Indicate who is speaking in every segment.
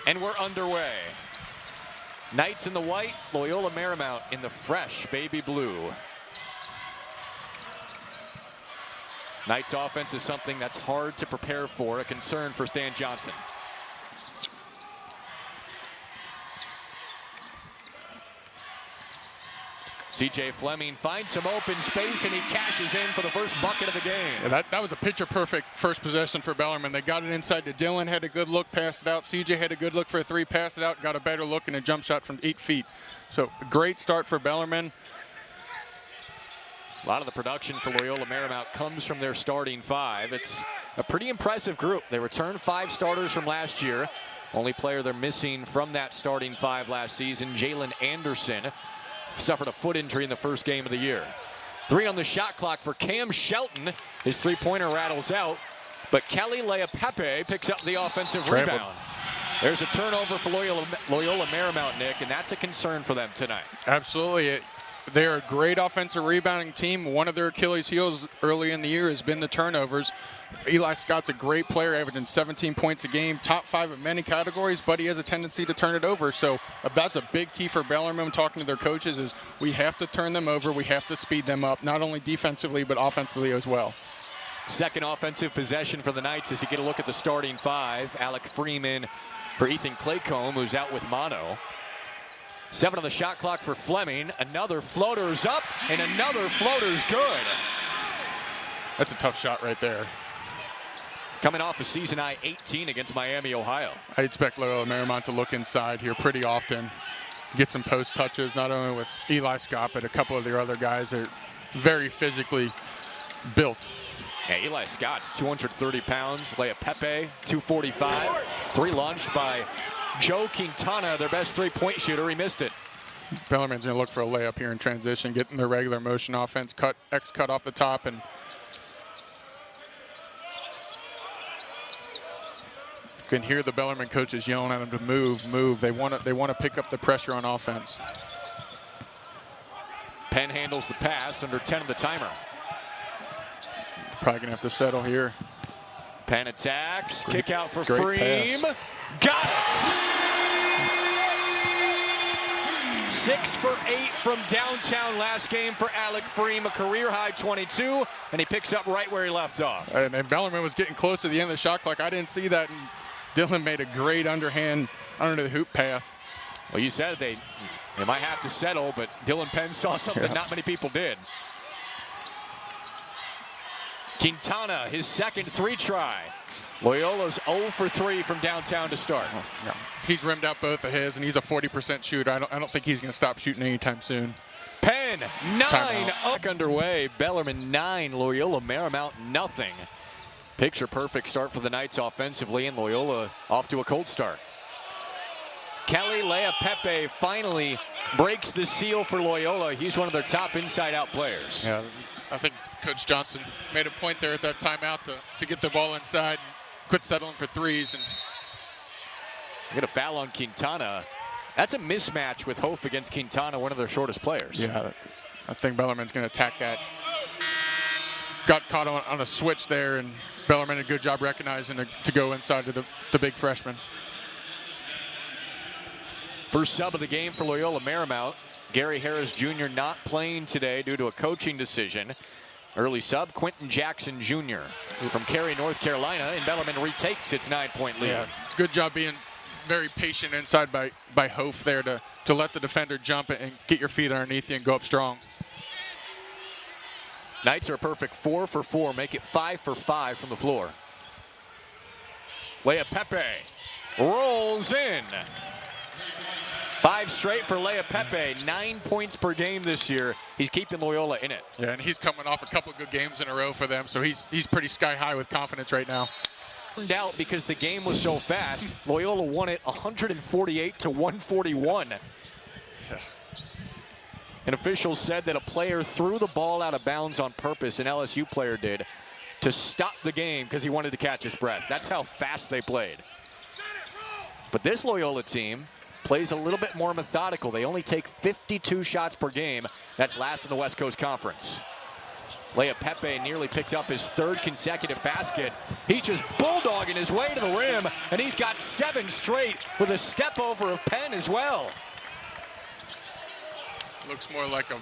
Speaker 1: And we're underway. Knights in the white, Loyola Marymount in the fresh baby blue. Knights offense is something that's hard to prepare for, a concern for Stan Johnson. C.J. Fleming finds some open space and he cashes in for the first bucket of the game.
Speaker 2: Yeah, that was a picture-perfect first possession for Bellarmine. They got it inside to Dylan, had a good look, passed it out. C.J. had a good look for a three, passed it out, got a better look and a jump shot from 8 feet. So great start for Bellarmine.
Speaker 1: A lot of the production for Loyola Marymount comes from their starting five. It's a pretty impressive group. They returned 5 starters from last year. Only player they're missing from that starting 5 last season, Jalen Anderson, suffered a foot injury in the first game of the year. 3 on the shot clock for Cam Shelton. His 3-pointer rattles out, but Kelly Leapepe picks up the offensive rebound. There's a turnover for Loyola Marymount, Nick, and that's a concern for them tonight.
Speaker 2: Absolutely. They're a great offensive rebounding team. One of their Achilles heels early in the year has been the turnovers. Eli Scott's a great player, averaging 17 points a game, top 5 in many categories, but he has a tendency to turn it over. So that's a big key for Bellarmine. Talking to their coaches is we have to turn them over. We have to speed them up, not only defensively, but offensively as well.
Speaker 1: Second offensive possession for the Knights as you get a look at the starting 5. Alec Freeman for Ethan Claycomb, who's out with mono. 7 on the shot clock for Fleming. Another floater's up, and another floater's good.
Speaker 2: That's a tough shot right there.
Speaker 1: Coming off a season high 18 against Miami, Ohio.
Speaker 2: I expect Loyola Marymount to look inside here pretty often. Get some post touches, not only with Eli Scott, but a couple of their other guys that are very physically built.
Speaker 1: Yeah, Eli Scott's 230 pounds. Leapepe, 245. 3 launched by Joe Quintana, their best 3-point shooter. He missed it.
Speaker 2: Bellarmine's going to look for a layup here in transition, getting their regular motion offense, cut off the top, and you can hear the Bellarmine coaches yelling at them to move. They want to pick up the pressure on offense.
Speaker 1: Penn handles the pass under 10 of the timer.
Speaker 2: Probably going to have to settle here.
Speaker 1: Penn attacks, kick out for
Speaker 2: Great
Speaker 1: Freem.
Speaker 2: pass.
Speaker 1: Got it! 6 for 8 from downtown last game for Alec Freem, a career-high 22, and he picks up right where he left off.
Speaker 2: And Bellarmine was getting close to the end of the shot clock. I didn't see that. And Dylan made a great underhand under the hoop path.
Speaker 1: Well, you said they might have to settle, but Dylan Penn saw something not many people did. Quintana, his second 3 try. Loyola's 0 for 3 from downtown to start.
Speaker 2: Oh, no. He's rimmed out both of his, and he's a 40% shooter. I don't think he's going to stop shooting anytime soon.
Speaker 1: Penn, 9 up underway. Bellarmine 9, Loyola Marymount nothing. Picture perfect start for the Knights offensively, and Loyola off to a cold start. Kelly Leapepe finally breaks the seal for Loyola. He's one of their top inside-out players.
Speaker 2: Yeah, I think Coach Johnson made a point there at that timeout to get the ball inside and quit settling for threes. And
Speaker 1: get a foul on Quintana. That's a mismatch with Hope against Quintana, one of their shortest players.
Speaker 2: Yeah, I think Bellarmine's going to attack that. Got caught on a switch there, and Bellarmine did a good job recognizing to go inside to the big freshman.
Speaker 1: First sub of the game for Loyola Marymount. Gary Harris Jr. not playing today due to a coaching decision. Early sub, Quentin Jackson Jr. from Cary, North Carolina, and Bellarmine retakes its 9-point lead.
Speaker 2: Yeah, good job being very patient inside by Hof there to let the defender jump and get your feet underneath you and go up strong.
Speaker 1: Knights are a perfect 4 for 4, make it 5 for 5 from the floor. Leapepe rolls in. 5 straight for Leapepe, 9 points per game this year. He's keeping Loyola in it.
Speaker 2: Yeah, and he's coming off a couple good games in a row for them, so he's pretty sky high with confidence right now.
Speaker 1: Turned out because the game was so fast, Loyola won it 148 to 141.
Speaker 2: Yeah.
Speaker 1: And officials said that a player threw the ball out of bounds on purpose, an LSU player did, to stop the game because he wanted to catch his breath. That's how fast they played. But this Loyola team plays a little bit more methodical. They only take 52 shots per game. That's last in the West Coast Conference. Leia Pepe nearly picked up his 3rd consecutive basket. He's just bulldogging his way to the rim, and he's got 7 straight with a step over of Penn as well.
Speaker 2: Looks more like a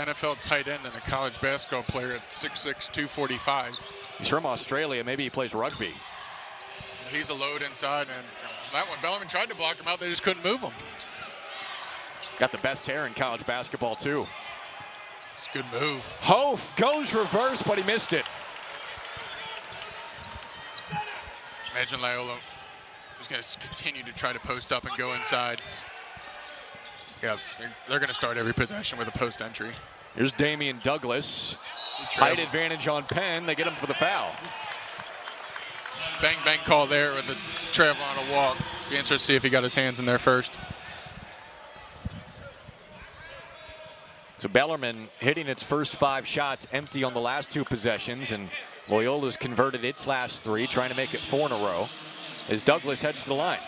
Speaker 2: NFL tight end than a college basketball player at 6'6", 245.
Speaker 1: He's from Australia. Maybe he plays rugby.
Speaker 2: He's a load inside, and that one, Bellarmine tried to block him out. They just couldn't move him.
Speaker 1: Got the best hair in college basketball, too.
Speaker 2: It's a good move.
Speaker 1: Hof goes reverse, but he missed it.
Speaker 2: Imagine Loyola is going to continue to try to post up and go inside. Yeah, they're going to start every possession with a post entry.
Speaker 1: Here's Damian Douglas. Height advantage on Penn. They get him for the foul.
Speaker 2: Bang, bang call there with the travel on a walk. Be interested to see if he got his hands in there first.
Speaker 1: So Bellarmine hitting its first 5 shots empty on the last 2 possessions, and Loyola's converted its last 3, trying to make it 4 in a row as Douglas heads to the line.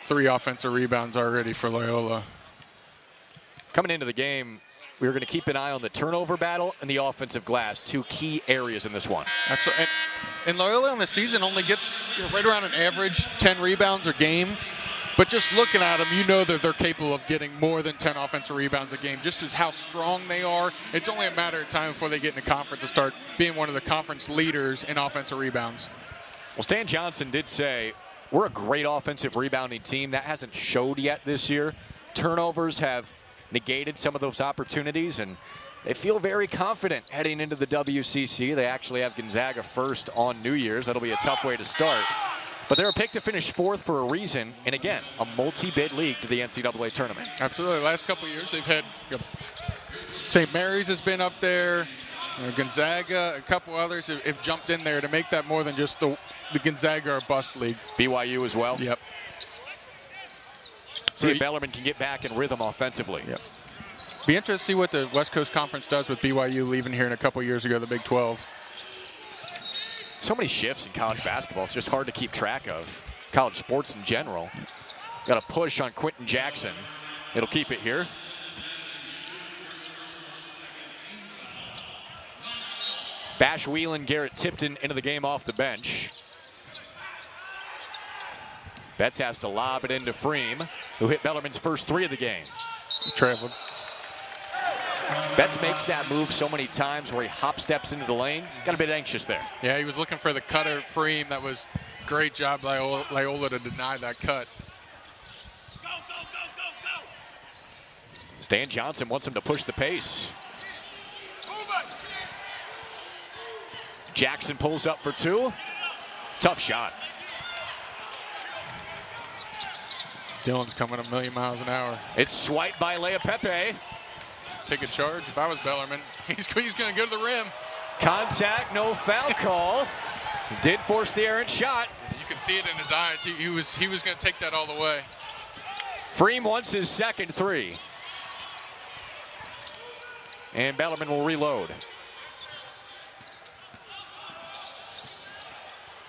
Speaker 2: 3 offensive rebounds already for Loyola.
Speaker 1: Coming into the game, we were going to keep an eye on the turnover battle and the offensive glass, 2 key areas in this one.
Speaker 2: Absolutely. And Loyola on the season only gets right around an average 10 rebounds a game. But just looking at them, you know that they're capable of getting more than 10 offensive rebounds a game. Just as how strong they are, it's only a matter of time before they get in the conference to start being one of the conference leaders in offensive rebounds.
Speaker 1: Well, Stan Johnson did say, we're a great offensive rebounding team. That hasn't showed yet this year. Turnovers have negated some of those opportunities, and they feel very confident heading into the WCC. They actually have Gonzaga first on New Year's. That'll be a tough way to start. But they're picked to finish 4th for a reason, and again, a multi-bid league to the NCAA tournament.
Speaker 2: Absolutely. The last couple of years, they've had St. Mary's has been up there, Gonzaga, a couple others have jumped in there to make that more than just the Gonzaga or bust league.
Speaker 1: BYU as well.
Speaker 2: Yep.
Speaker 1: See if Bellarmine can get back in rhythm offensively.
Speaker 2: Yep. Be interested to see what the West Coast Conference does with BYU leaving here in a couple years ago, the Big 12.
Speaker 1: So many shifts in college basketball. It's just hard to keep track of. College sports in general. Got a push on Quentin Jackson. It'll keep it here. Bash Whelan, Garrett Tipton into the game off the bench. Betts has to lob it into Freem, who hit Bellarmine's first 3 of the game.
Speaker 2: Traveled.
Speaker 1: Betts makes that move so many times where he hop steps into the lane. Got a bit anxious there.
Speaker 2: Yeah, he was looking for the cutter Freem. That was great job by Loyola to deny that cut.
Speaker 1: Stan Johnson wants him to push the pace. Jackson pulls up for 2. Tough shot.
Speaker 2: Dillon's coming a million miles an hour.
Speaker 1: It's swiped by Leia Pepe.
Speaker 2: Take a charge. If I was Bellarmine, he's going to go to the rim.
Speaker 1: Contact, no foul call. Did force the errant shot.
Speaker 2: You can see it in his eyes. He was going to take that all the way.
Speaker 1: Freem wants his second 3. And Bellarmine will reload.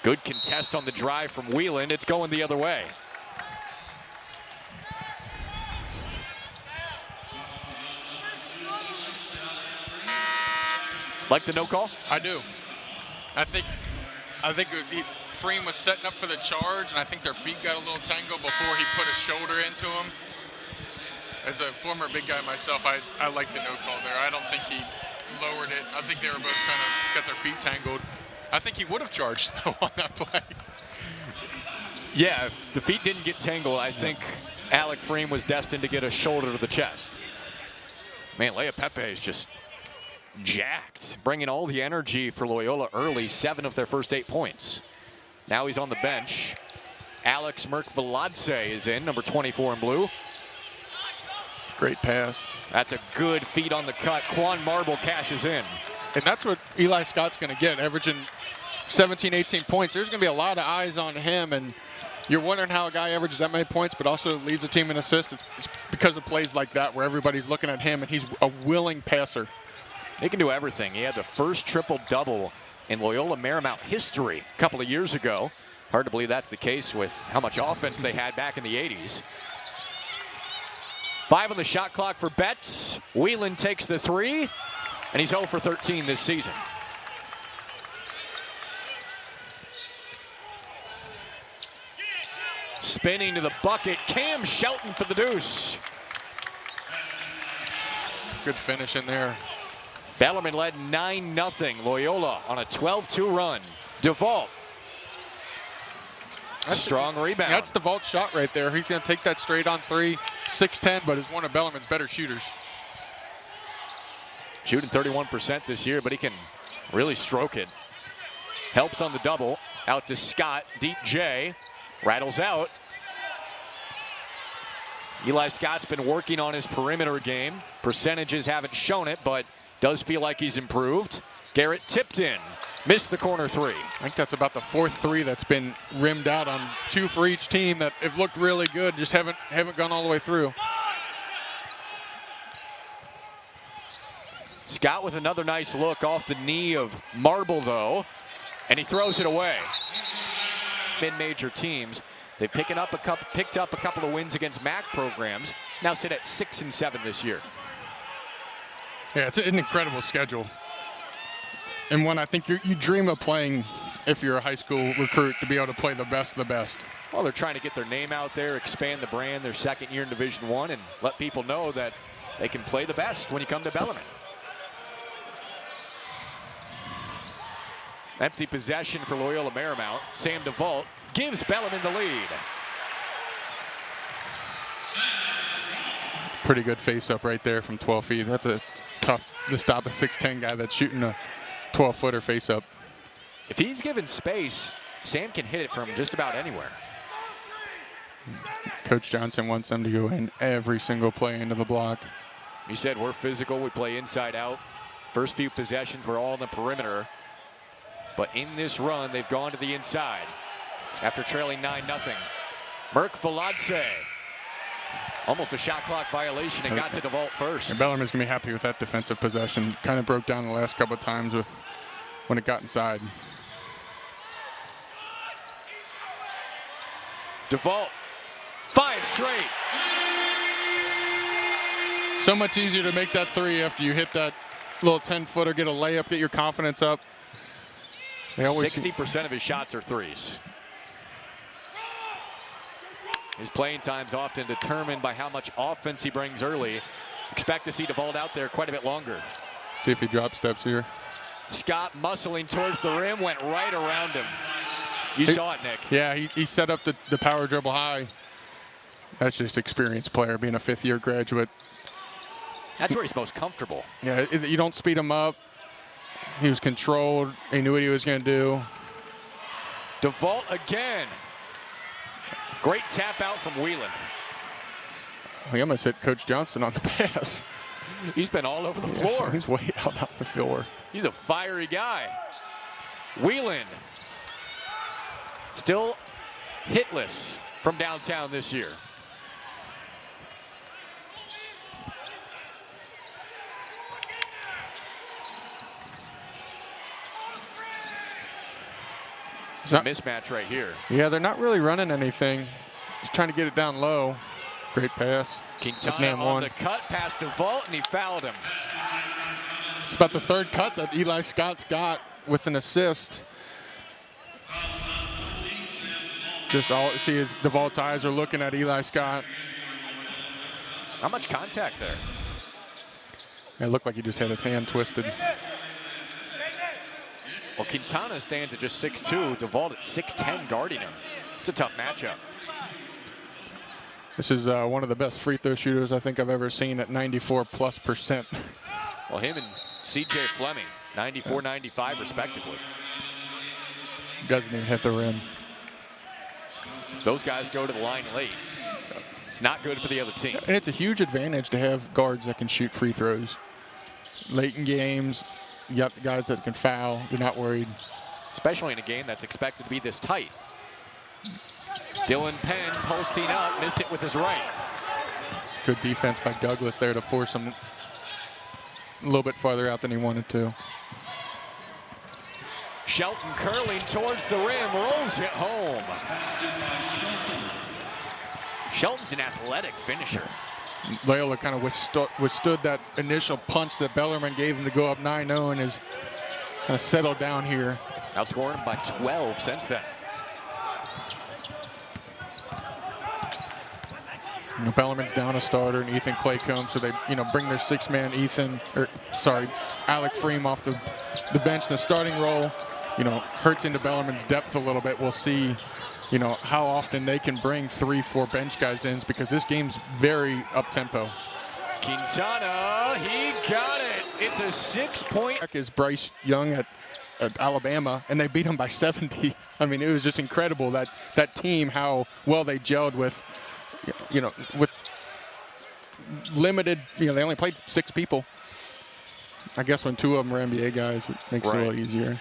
Speaker 1: Good contest on the drive from Whelan. It's going the other way. Like the no call?
Speaker 2: I do. I think Freem was setting up for the charge, and I think their feet got a little tangled before he put his shoulder into him. As a former big guy myself, I like the no call there. I don't think he lowered it. I think they were both kind of got their feet tangled. I think he would have charged, though, on that play.
Speaker 1: Yeah, if the feet didn't get tangled, I think Alec Freem was destined to get a shoulder to the chest. Man, Leia Pepe is just jacked, bringing all the energy for Loyola early. 7 of their first 8 points. Now he's on the bench. Alex Merkviladze is in, number 24 in blue.
Speaker 2: Great pass.
Speaker 1: That's a good feed on the cut. Quan Marble cashes in.
Speaker 2: And that's what Eli Scott's going to get, averaging 17, 18 points. There's going to be a lot of eyes on him, and you're wondering how a guy averages that many points but also leads a team in assists. It's because of plays like that where everybody's looking at him, and he's a willing passer.
Speaker 1: He can do everything. He had the first triple-double in Loyola Marymount history a couple of years ago. Hard to believe that's the case with how much offense they had back in the 80s. 5 on the shot clock for Betts. Whelan takes the 3. and he's 0 for 13 this season. Spinning to the bucket, Cam Shelton for the deuce.
Speaker 2: Good finish in there.
Speaker 1: Bellarmine led 9-0. Loyola on a 12-2 run. DeVault. Strong rebound.
Speaker 2: That's DeVault's shot right there. He's going to take that straight on three. 6'10", but is one of Bellarmine's better shooters.
Speaker 1: Shooting 31% this year, but he can really stroke it. Helps on the double. Out to Scott. Deep J. Rattles out. Eli Scott's been working on his perimeter game. Percentages haven't shown it, but does feel like he's improved. Garrett Tipton missed the corner three.
Speaker 2: I think that's about the fourth three that's been rimmed out on 2 for each team that have looked really good, just haven't gone all the way through.
Speaker 1: Scott with another nice look off the knee of Marble, though, and he throws it away. Mid-major teams, they've picked up a couple of wins against MAC programs. Now sit at 6-7 this year.
Speaker 2: Yeah, it's an incredible schedule, and one I think you dream of playing if you're a high school recruit, to be able to play the best of the best.
Speaker 1: Well, they're trying to get their name out there, expand the brand, their second year in Division I, and let people know that they can play the best when you come to Bellarmine. Empty possession for Loyola Marymount. Sam DeVault gives Bellarmine the lead.
Speaker 2: Pretty good face-up right there from 12 feet. That's a tough to stop a 6'10" guy that's shooting a 12-footer face-up.
Speaker 1: If he's given space, Sam can hit it from just about anywhere.
Speaker 2: Coach Johnson wants them to go in every single play into the block.
Speaker 1: He said we're physical, we play inside out. First few possessions, we're all in the perimeter. But in this run, they've gone to the inside after trailing 9-0. Merck Faladze. Almost a shot clock violation and got to DeVault first.
Speaker 2: And Bellarmine's going to be happy with that defensive possession. Kind of broke down the last couple of times when it got inside.
Speaker 1: DeVault, 5 straight.
Speaker 2: So much easier to make that three after you hit that little 10-footer, get a layup, get your confidence up.
Speaker 1: 60% of his shots are threes. His playing time's often determined by how much offense he brings early. Expect to see DeVault out there quite a bit longer.
Speaker 2: See if he drop steps here.
Speaker 1: Scott muscling towards the rim, went right around him. You saw it, Nick.
Speaker 2: Yeah, he set up the power dribble high. That's just experienced player, being a 5th-year graduate.
Speaker 1: That's where he's most comfortable.
Speaker 2: Yeah, you don't speed him up. He was controlled. He knew what he was going to do.
Speaker 1: DeVault again. Great tap out from Whelan.
Speaker 2: He almost hit Coach Johnson on the pass.
Speaker 1: He's been all over the floor.
Speaker 2: He's way out on the floor.
Speaker 1: He's a fiery guy. Whelan still hitless from downtown this year. It's a mismatch right here.
Speaker 2: Yeah, they're not really running anything. Just trying to get it down low. Great pass.
Speaker 1: Quintana on the cut past DeVault, and he fouled him.
Speaker 2: It's about the 3rd cut that Eli Scott's got with an assist. Just all see is DeVault's eyes are looking at Eli Scott.
Speaker 1: How much contact there?
Speaker 2: It looked like he just had his hand twisted.
Speaker 1: Well, Quintana stands at just 6'2", DeVault at 6'10", guarding him. It's a tough matchup.
Speaker 2: This is one of the best free throw shooters I think I've ever seen at 94+%.
Speaker 1: Well, him and C.J. Fleming, 94, 95 respectively.
Speaker 2: Doesn't even hit the rim.
Speaker 1: Those guys go to the line late. It's not good for the other team.
Speaker 2: And it's a huge advantage to have guards that can shoot free throws. Late in games, you got the guys that can foul. You're not worried.
Speaker 1: Especially in a game that's expected to be this tight. Dylan Penn posting up, missed it with his right.
Speaker 2: Good defense by Douglas there to force him a little bit farther out than he wanted to.
Speaker 1: Shelton curling towards the rim, rolls it home. Shelton's an athletic finisher.
Speaker 2: Loyola kind of withstood that initial punch that Bellarmine gave him to go up 9-0 and has kind of settled down here.
Speaker 1: Outscoring by 12 since then.
Speaker 2: Bellarmine's down a starter and Ethan Clay comes, so they bring their six-man Alec Freem off the bench in the starting role. Hurts into Bellarmine's depth a little bit. We'll see how often they can bring 3-4 bench guys in, because this game's very up-tempo.
Speaker 1: Quintana, he got it. It's a 6-point.
Speaker 2: Is Bryce Young at Alabama, and they beat him by 70. I mean, it was just incredible that team, how well they gelled with limited, they only played 6 people. I guess when 2 of them were NBA guys, it makes it a little easier.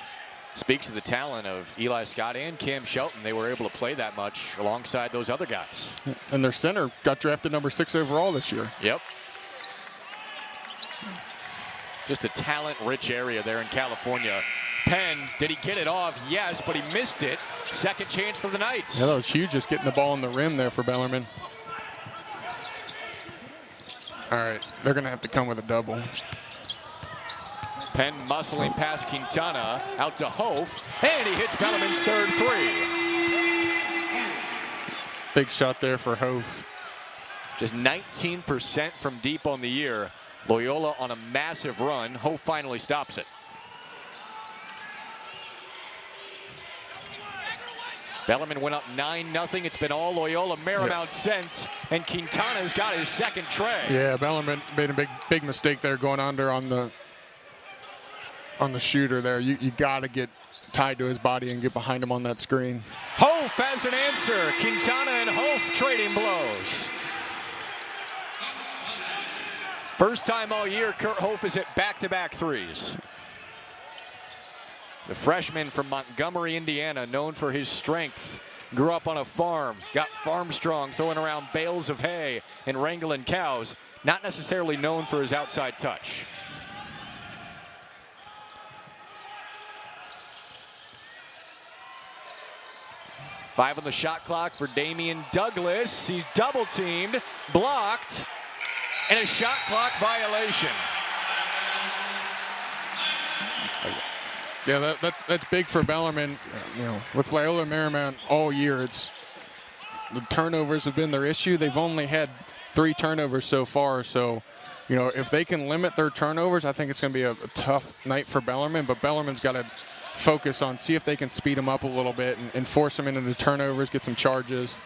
Speaker 1: Speaks to the talent of Eli Scott and Cam Shelton. They were able to play that much alongside those other guys.
Speaker 2: And their center got drafted number 6 overall this year.
Speaker 1: Yep. Just a talent-rich area there in California. Penn, did he get it off? Yes, but he missed it. Second chance for the Knights.
Speaker 2: Yeah, that was huge, just getting the ball in the rim there for Bellarmine. All right, they're going to have to come with a double.
Speaker 1: Penn muscling past Quintana, out to Hof, and he hits Bellarmine's third 3.
Speaker 2: Big shot there for Hof.
Speaker 1: Just 19% from deep on the year. Loyola on a massive run. Hof finally stops it. Bellarmine went up 9-0. It's been all Loyola Marymount since, and Quintana's got his second tray.
Speaker 2: Yeah, Bellarmine made a big mistake there going under on the shooter there. You got to get tied to his body and get behind him on that screen.
Speaker 1: Hof has an answer. Quintana and Hof trading blows. First time all year, Kurt Hof is at back-to-back threes. The freshman from Montgomery, Indiana, known for his strength, grew up on a farm, got farm strong, throwing around bales of hay and wrangling cows, not necessarily known for his outside touch. Five on the shot clock for Damian Douglas. He's double teamed, blocked, and a shot clock violation.
Speaker 2: Yeah, that's big for Bellarmine. With Loyola Marymount all year, the turnovers have been their issue. They've only had 3 turnovers so far. So, if they can limit their turnovers, I think it's going to be a tough night for Bellarmine. But Bellarmine's got to focus on, see if they can speed them up a little bit and force them into the turnovers, get some charges.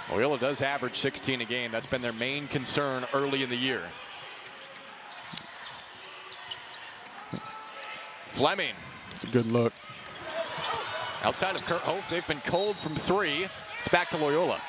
Speaker 1: Loyola does average 16 a game. That's been their main concern early in the year. Fleming.
Speaker 2: It's a good look.
Speaker 1: Outside of Kurt Hof, they've been cold from 3. It's back to Loyola.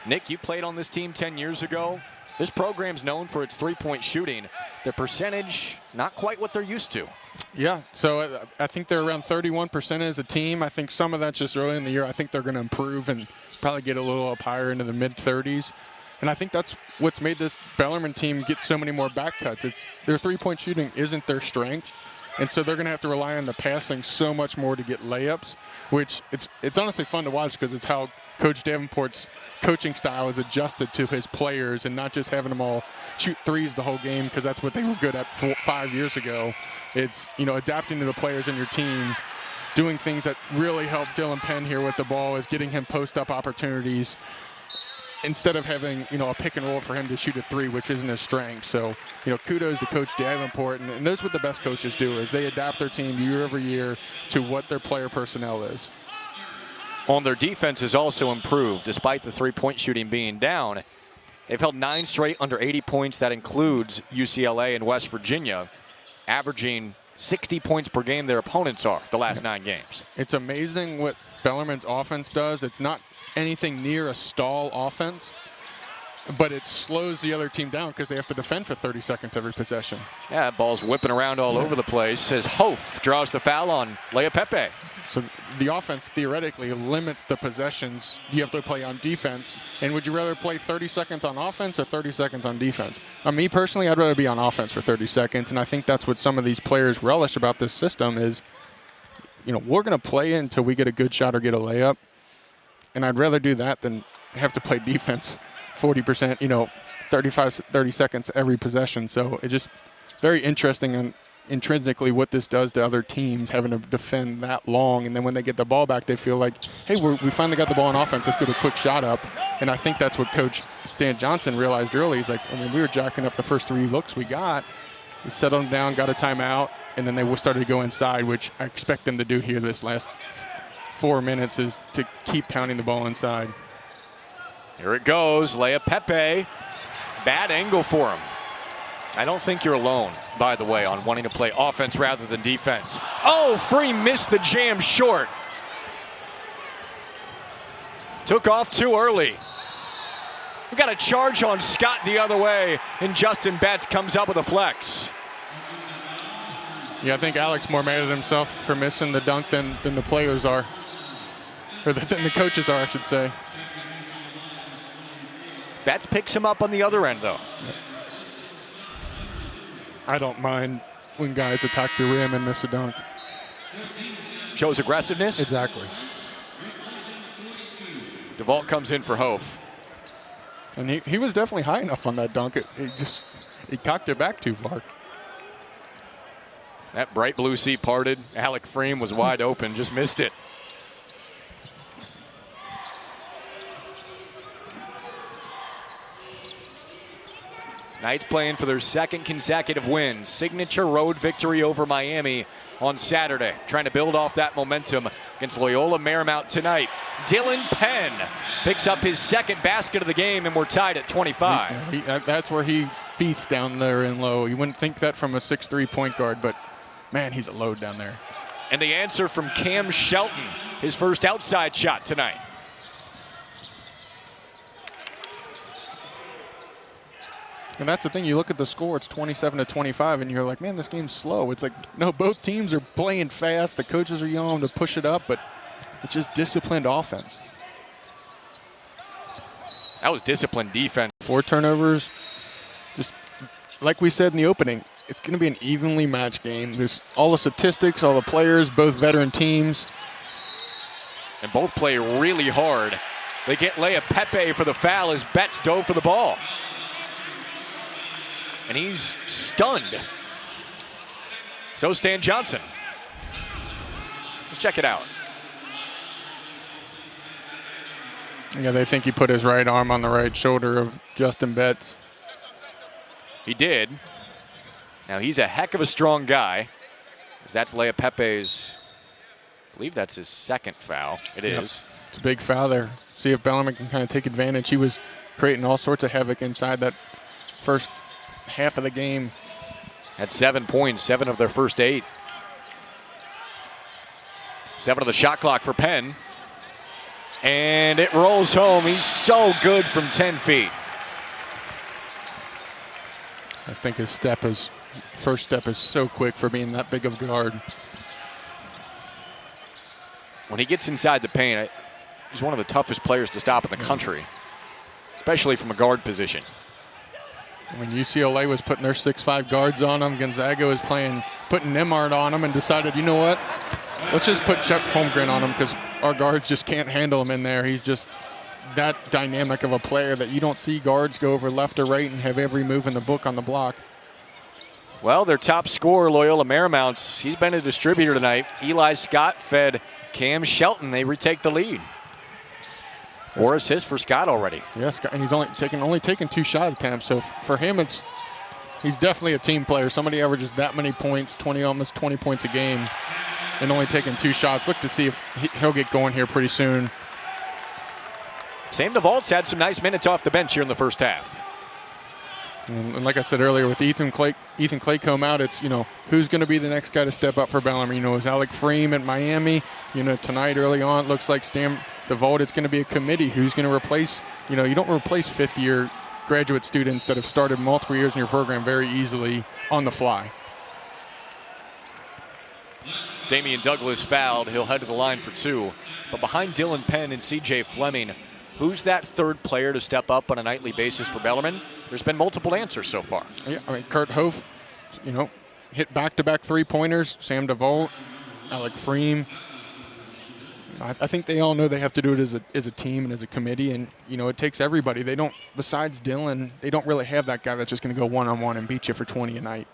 Speaker 1: Nick, you played on this team 10 years ago. This program's known for its 3-point shooting. The percentage, not quite what they're used to.
Speaker 2: Yeah, so I think they're around 31% as a team. I think some of that's just early in the year. I think they're going to improve and probably get a little up higher into the mid-30s. And I think that's what's made this Bellarmine team get so many more back cuts. Their 3-point shooting isn't their strength. And so they're going to have to rely on the passing so much more to get layups, which it's honestly fun to watch because it's how Coach Davenport's coaching style is adjusted to his players and not just having them all shoot threes the whole game because that's what they were good at 5 years ago. It's, adapting to the players in your team, doing things that really help Dylan Penn here with the ball is getting him post-up opportunities instead of having, a pick and roll for him to shoot a 3, which isn't his strength. So, kudos to Coach Davenport. And that's what the best coaches do is they adapt their team year over year to what their player personnel is.
Speaker 1: On their defense has also improved despite the 3-point shooting being down. They've held 9 straight under 80 points. That includes UCLA and West Virginia, averaging 60 points per game their opponents are the last 9 games.
Speaker 2: It's amazing what Bellarmine's offense does. It's not anything near a stall offense, but it slows the other team down because they have to defend for 30 seconds every possession.
Speaker 1: Yeah, that ball's whipping around all over the place as Hof draws the foul on Lea Pepe.
Speaker 2: So the offense theoretically limits the possessions you have to play on defense. And would you rather play 30 seconds on offense or 30 seconds on defense? Me personally, I'd rather be on offense for 30 seconds. And I think that's what some of these players relish about this system is, we're going to play until we get a good shot or get a layup. And I'd rather do that than have to play defense 40%, 30 seconds every possession. So it's just very interesting and intrinsically what this does to other teams having to defend that long. And then when they get the ball back, they feel like, hey, we finally got the ball on offense. Let's get a quick shot up. And I think that's what Coach Stan Johnson realized early. He's like, we were jacking up the first 3 looks we got. He settled them down, got a timeout, and then they started to go inside, which I expect them to do here this last 4 minutes, is to keep pounding the ball inside.
Speaker 1: Here it goes. Leah Pepe. Bad angle for him. I don't think you're alone, by the way, on wanting to play offense rather than defense. Oh, Free missed the jam short. Took off too early. We got a charge on Scott the other way, and Justin Betts comes up with a flex.
Speaker 2: Yeah, I think Alex more mad at himself for missing the dunk than the players are. Or than the coaches are, I should say.
Speaker 1: Betts picks him up on the other end, though.
Speaker 2: I don't mind when guys attack the rim and miss a dunk.
Speaker 1: Shows aggressiveness.
Speaker 2: Exactly.
Speaker 1: DeVault comes in for Hof.
Speaker 2: And he was definitely high enough on that dunk. He cocked it back too far.
Speaker 1: That bright blue sea parted. Alec Freem was wide open, just missed it. Knights playing for their 2nd consecutive win. Signature road victory over Miami on Saturday. Trying to build off that momentum against Loyola Marymount tonight. Dylan Penn picks up his 2nd basket of the game, and we're tied at 25.
Speaker 2: That's where he feasts down there in low. You wouldn't think that from a 6'3" point guard, but man, he's a load down there.
Speaker 1: And the answer from Cam Shelton, his first outside shot tonight.
Speaker 2: And that's the thing, you look at the score, it's 27-25, and you're like, man, this game's slow. It's like, no, both teams are playing fast. The coaches are yelling to push it up, but it's just disciplined offense.
Speaker 1: That was disciplined defense.
Speaker 2: 4 turnovers. Just like we said in the opening, it's going to be an evenly matched game. There's all the statistics, all the players, both veteran teams.
Speaker 1: And both play really hard. They get Leah Pepe for the foul as Betts dove for the ball. And he's stunned. So Stan Johnson. Let's check it out.
Speaker 2: Yeah, they think he put his right arm on the right shoulder of Justin Betts.
Speaker 1: He did. Now he's a heck of a strong guy. Because that's Leah Pepe's, I believe that's his 2nd foul. It is.
Speaker 2: It's a big foul there. See if Bellarmine can kind of take advantage. He was creating all sorts of havoc inside that first half of the game.
Speaker 1: Had 7 points, 7 of their first 8. 7 of the shot clock for Penn. And it rolls home. He's so good from 10 feet.
Speaker 2: I think his first step is so quick for being that big of a guard.
Speaker 1: When he gets inside the paint, he's one of the toughest players to stop in the country, especially from a guard position.
Speaker 2: When UCLA was putting their 6'5" guards on him, Gonzaga was putting Nemard on him and decided, you know what, let's just put Chet Holmgren on him because our guards just can't handle him in there. He's just that dynamic of a player that you don't see guards go over left or right and have every move in the book on the block.
Speaker 1: Well, their top scorer, Loyola Marymount, he's been a distributor tonight. Eli Scott fed Cam Shelton. They retake the lead. 4 assists for Scott already.
Speaker 2: Yes, and he's only taken 2 shot attempts. So for him, he's definitely a team player. Somebody averages that many points, almost 20 points a game, and only taking 2 shots. Look to see if he'll get going here pretty soon.
Speaker 1: Sam DeVault's had some nice minutes off the bench here in the first half.
Speaker 2: And like I said earlier, with Ethan Claycomb out, it's, who's going to be the next guy to step up for Bellarmine? Is Alec Freem at Miami? Tonight early on, it looks like Stan DeVault, it's going to be a committee. Who's going to replace, you don't replace 5th-year graduate students that have started multiple years in your program very easily on the fly.
Speaker 1: Damian Douglas fouled. He'll head to the line for 2. But behind Dylan Penn and C.J. Fleming, who's that 3rd player to step up on a nightly basis for Bellarmine? There's been multiple answers so far.
Speaker 2: Yeah, Kurt Hof, hit back-to-back 3-pointers. Sam DeVault, Alec Freem. I think they all know they have to do it as a team and as a committee, and it takes everybody. They don't, besides Dylan, they don't really have that guy that's just going to go one-on-one and beat you for 20 a night.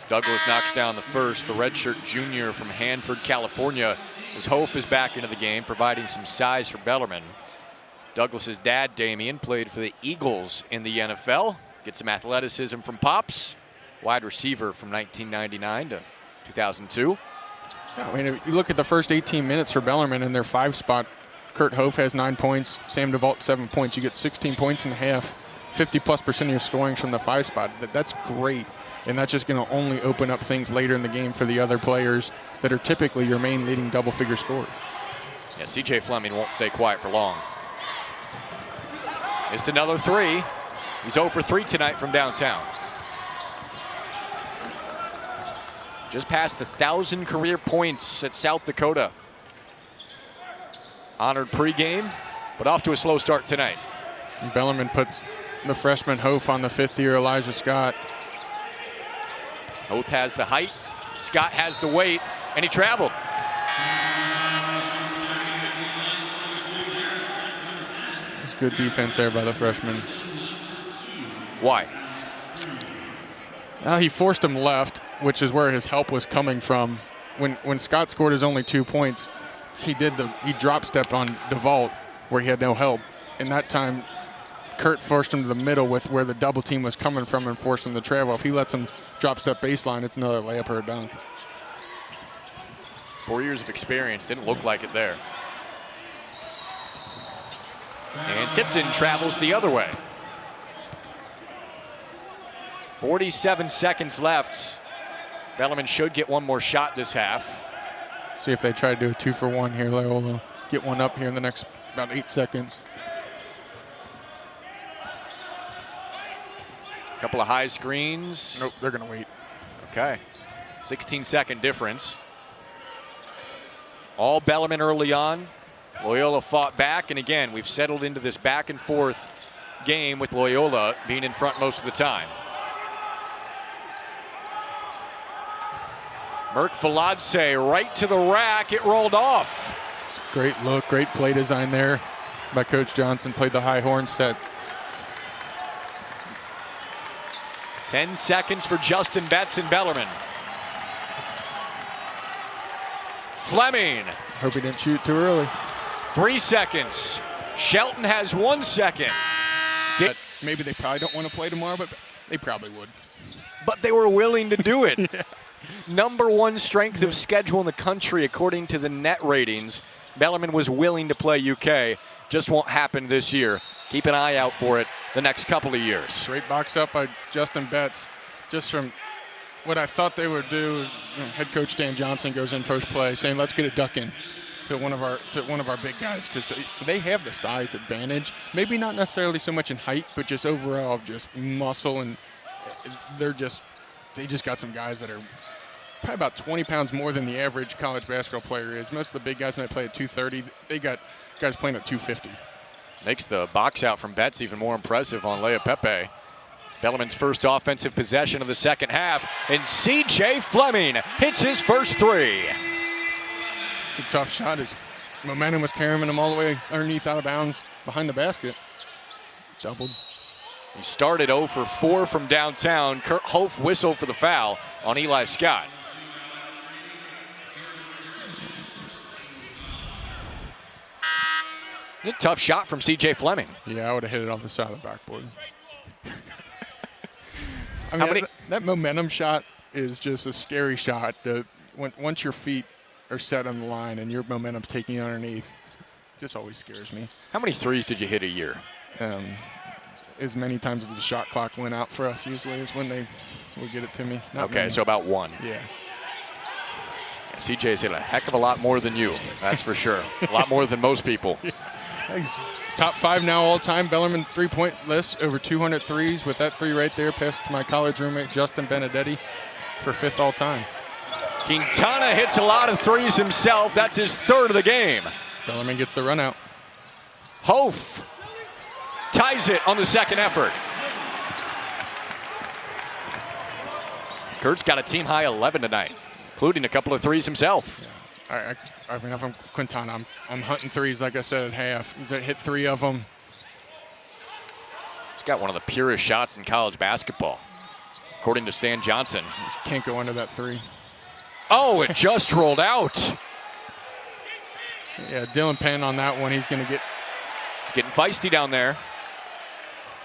Speaker 1: Douglas knocks down the first. The redshirt junior from Hanford, California, as Hof is back into the game, providing some size for Bellarmine. Douglas's dad, Damian, played for the Eagles in the NFL. Gets some athleticism from Pops, wide receiver from 1999 to 2002.
Speaker 2: Yeah, I mean, if you look at the first 18 minutes for Bellarmine in their 5 spot, Kurt Hof has 9 points, Sam DeVault 7 points. You get 16 points in the half, 50+% of your scoring from the 5 spot. That's great, and that's just going to only open up things later in the game for the other players that are typically your main leading double-figure scorers.
Speaker 1: Yeah, CJ Fleming won't stay quiet for long. Missed another 3. He's 0 for 3 tonight from downtown. Just passed 1,000 career points at South Dakota. Honored pregame, but off to a slow start tonight.
Speaker 2: And Bellarmine puts the freshman Hof on the 5th-year Elijah Scott.
Speaker 1: Hof has the height, Scott has the weight, and he traveled.
Speaker 2: It's good defense there by the freshman.
Speaker 1: Why?
Speaker 2: He forced him left, which is where his help was coming from. When Scott scored his only 2 points, he drop stepped on DeVault where he had no help. And that time, Kurt forced him to the middle with where the double team was coming from and forced him to travel. If he lets him drop step baseline, it's another layup or a dunk.
Speaker 1: 4 years of experience, didn't look like it there. And Tipton travels the other way. 47 seconds left. Bellarmine should get one more shot this half.
Speaker 2: See if they try to do a 2-for-1 here. Loyola get one up here in the next about 8 seconds.
Speaker 1: Couple of high screens.
Speaker 2: Nope, they're gonna wait.
Speaker 1: Okay, 16-second difference. All Bellarmine early on. Loyola fought back, and again, we've settled into this back and forth game with Loyola being in front most of the time. Merck Valadze right to the rack. It rolled off.
Speaker 2: Great look, great play design there by Coach Johnson. Played the high horn set.
Speaker 1: 10 seconds for Justin Betts and Bellarmine. Fleming.
Speaker 2: Hope he didn't shoot too early.
Speaker 1: 3 seconds. Shelton has 1 second.
Speaker 2: Maybe they probably don't want to play tomorrow, but they probably would.
Speaker 1: But they were willing to do it.
Speaker 2: Yeah.
Speaker 1: #1 strength of schedule in the country according to the net ratings. Bellarmine was willing to play UK. Just won't happen this year. Keep an eye out for it the next couple of years.
Speaker 2: Great box up by Justin Betts. Just from what I thought they would do, head coach Dan Johnson goes in first play saying, let's get a duck in to one of our big guys, because they have the size advantage. Maybe not necessarily so much in height, but just overall just muscle, and they just got some guys that are probably about 20 pounds more than the average college basketball player is. Most of the big guys might play at 230. They got guys playing at 250.
Speaker 1: Makes the box out from Betts even more impressive on Lea Pepe. Bellarmine's first offensive possession of the second half, and CJ Fleming hits his first 3.
Speaker 2: It's a tough shot. His momentum was carrying him all the way underneath out of bounds behind the basket. Doubled.
Speaker 1: He started 0 for 4 from downtown. Kurt Hof whistled for the foul on Eli Scott. A tough shot from CJ Fleming.
Speaker 2: Yeah, I would have hit it off the side of the backboard. I mean, that momentum shot is just a scary shot. Once your feet are set on the line and your momentum's taking you underneath, it just always scares me.
Speaker 1: How many threes did you hit a year?
Speaker 2: As many times as the shot clock went out for us usually is when they will get it to me. Not
Speaker 1: okay,
Speaker 2: many.
Speaker 1: so about 1.
Speaker 2: Yeah.
Speaker 1: CJ's hit a heck of a lot more than you, that's for sure. A lot more than most people.
Speaker 2: Yeah. He's top 5 now all time. Bellarmine 3-point list, over 200 threes with that 3 right there. Passed to my college roommate Justin Benedetti for 5th all time.
Speaker 1: Quintana hits a lot of threes himself. That's his 3rd of the game.
Speaker 2: Bellarmine gets the run out.
Speaker 1: Hof ties it on the second effort. Kurt's got a team high 11 tonight, including a couple of threes himself.
Speaker 2: I mean, if I'm Quintana, I'm hunting threes, like I said, at half. He's hit 3 of them.
Speaker 1: He's got one of the purest shots in college basketball, according to Stan Johnson.
Speaker 2: Just can't go under that 3.
Speaker 1: Oh, it just rolled out.
Speaker 2: Yeah, Dylan Penn on that one. He's getting
Speaker 1: feisty down there.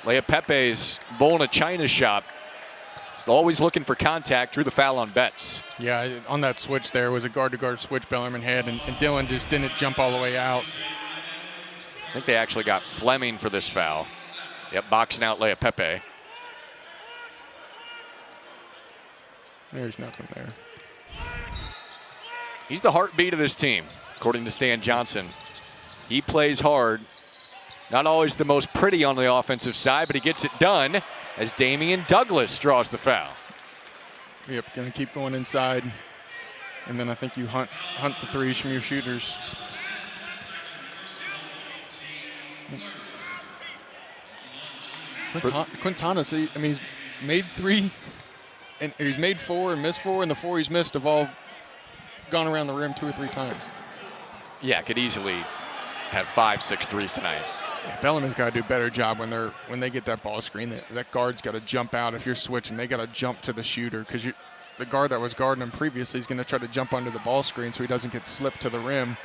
Speaker 1: Leah Pepe's bull in a china shop. He's always looking for contact, drew the foul on Betts.
Speaker 2: Yeah, on that switch there was a guard-to-guard switch Bellarmine had, and Dylan just didn't jump all the way out.
Speaker 1: I think they actually got Fleming for this foul. Yep, boxing out Leah Pepe.
Speaker 2: There's nothing there.
Speaker 1: He's the heartbeat of this team, according to Stan Johnson. He plays hard. Not always the most pretty on the offensive side, but he gets it done as Damian Douglas draws the foul.
Speaker 2: Yep, going to keep going inside. And then I think you hunt the threes from your shooters. Quintana, I mean, he's made 3, and he's made 4 and missed 4, and the 4 he's missed have all gone around the rim 2 or 3 times.
Speaker 1: Yeah, could easily have 5, 6 threes tonight.
Speaker 2: Yeah, Bellarmine's got to do a better job when they get that ball screen. That guard's got to jump out if you're switching. They got to jump to the shooter, because the guard that was guarding him previously is going to try to jump under the ball screen so he doesn't get slipped to the rim.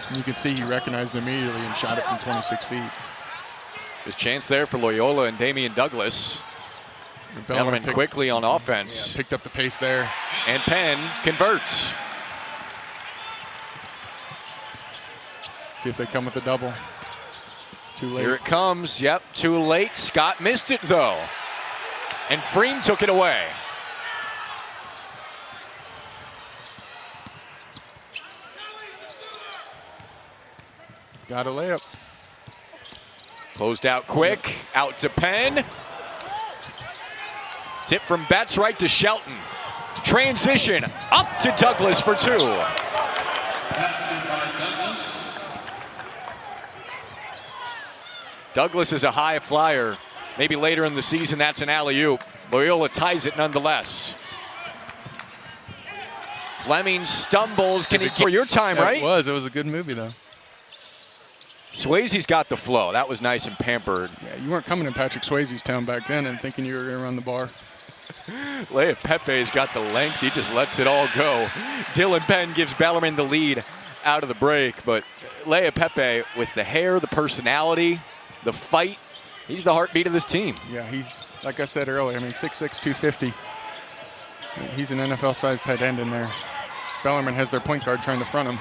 Speaker 2: And you can see he recognized immediately and shot it from 26 feet.
Speaker 1: There's chance there for Loyola and Damian Douglas. Bellarmine quickly on offense.
Speaker 2: Yeah, picked up the pace there.
Speaker 1: And Penn converts.
Speaker 2: See if they come with a double. Too late.
Speaker 1: Here it comes. Yep, too late. Scott missed it, though. And Freem took it away.
Speaker 2: Got a layup.
Speaker 1: Closed out quick. Out to Penn. Tip from Betts right to Shelton. Transition up to Douglas for 2. Douglas is a high flyer. Maybe later in the season that's an alley-oop. Loyola ties it nonetheless. Fleming stumbles. Can he for your time, right?
Speaker 2: It was a good movie, though.
Speaker 1: Swayze's got the flow. That was nice and pampered.
Speaker 2: Yeah, you weren't coming to Patrick Swayze's town back then and thinking you were going to run the bar.
Speaker 1: Leah Pepe's got the length. He just lets it all go. Dylan Penn gives Bellarmine the lead out of the break, but Leah Pepe with the hair, the personality, the fight, he's the heartbeat of this team.
Speaker 2: Yeah, he's, like I said earlier, I mean, 6'6", 250. He's an NFL-sized tight end in there. Bellarmine has their point guard trying to front him.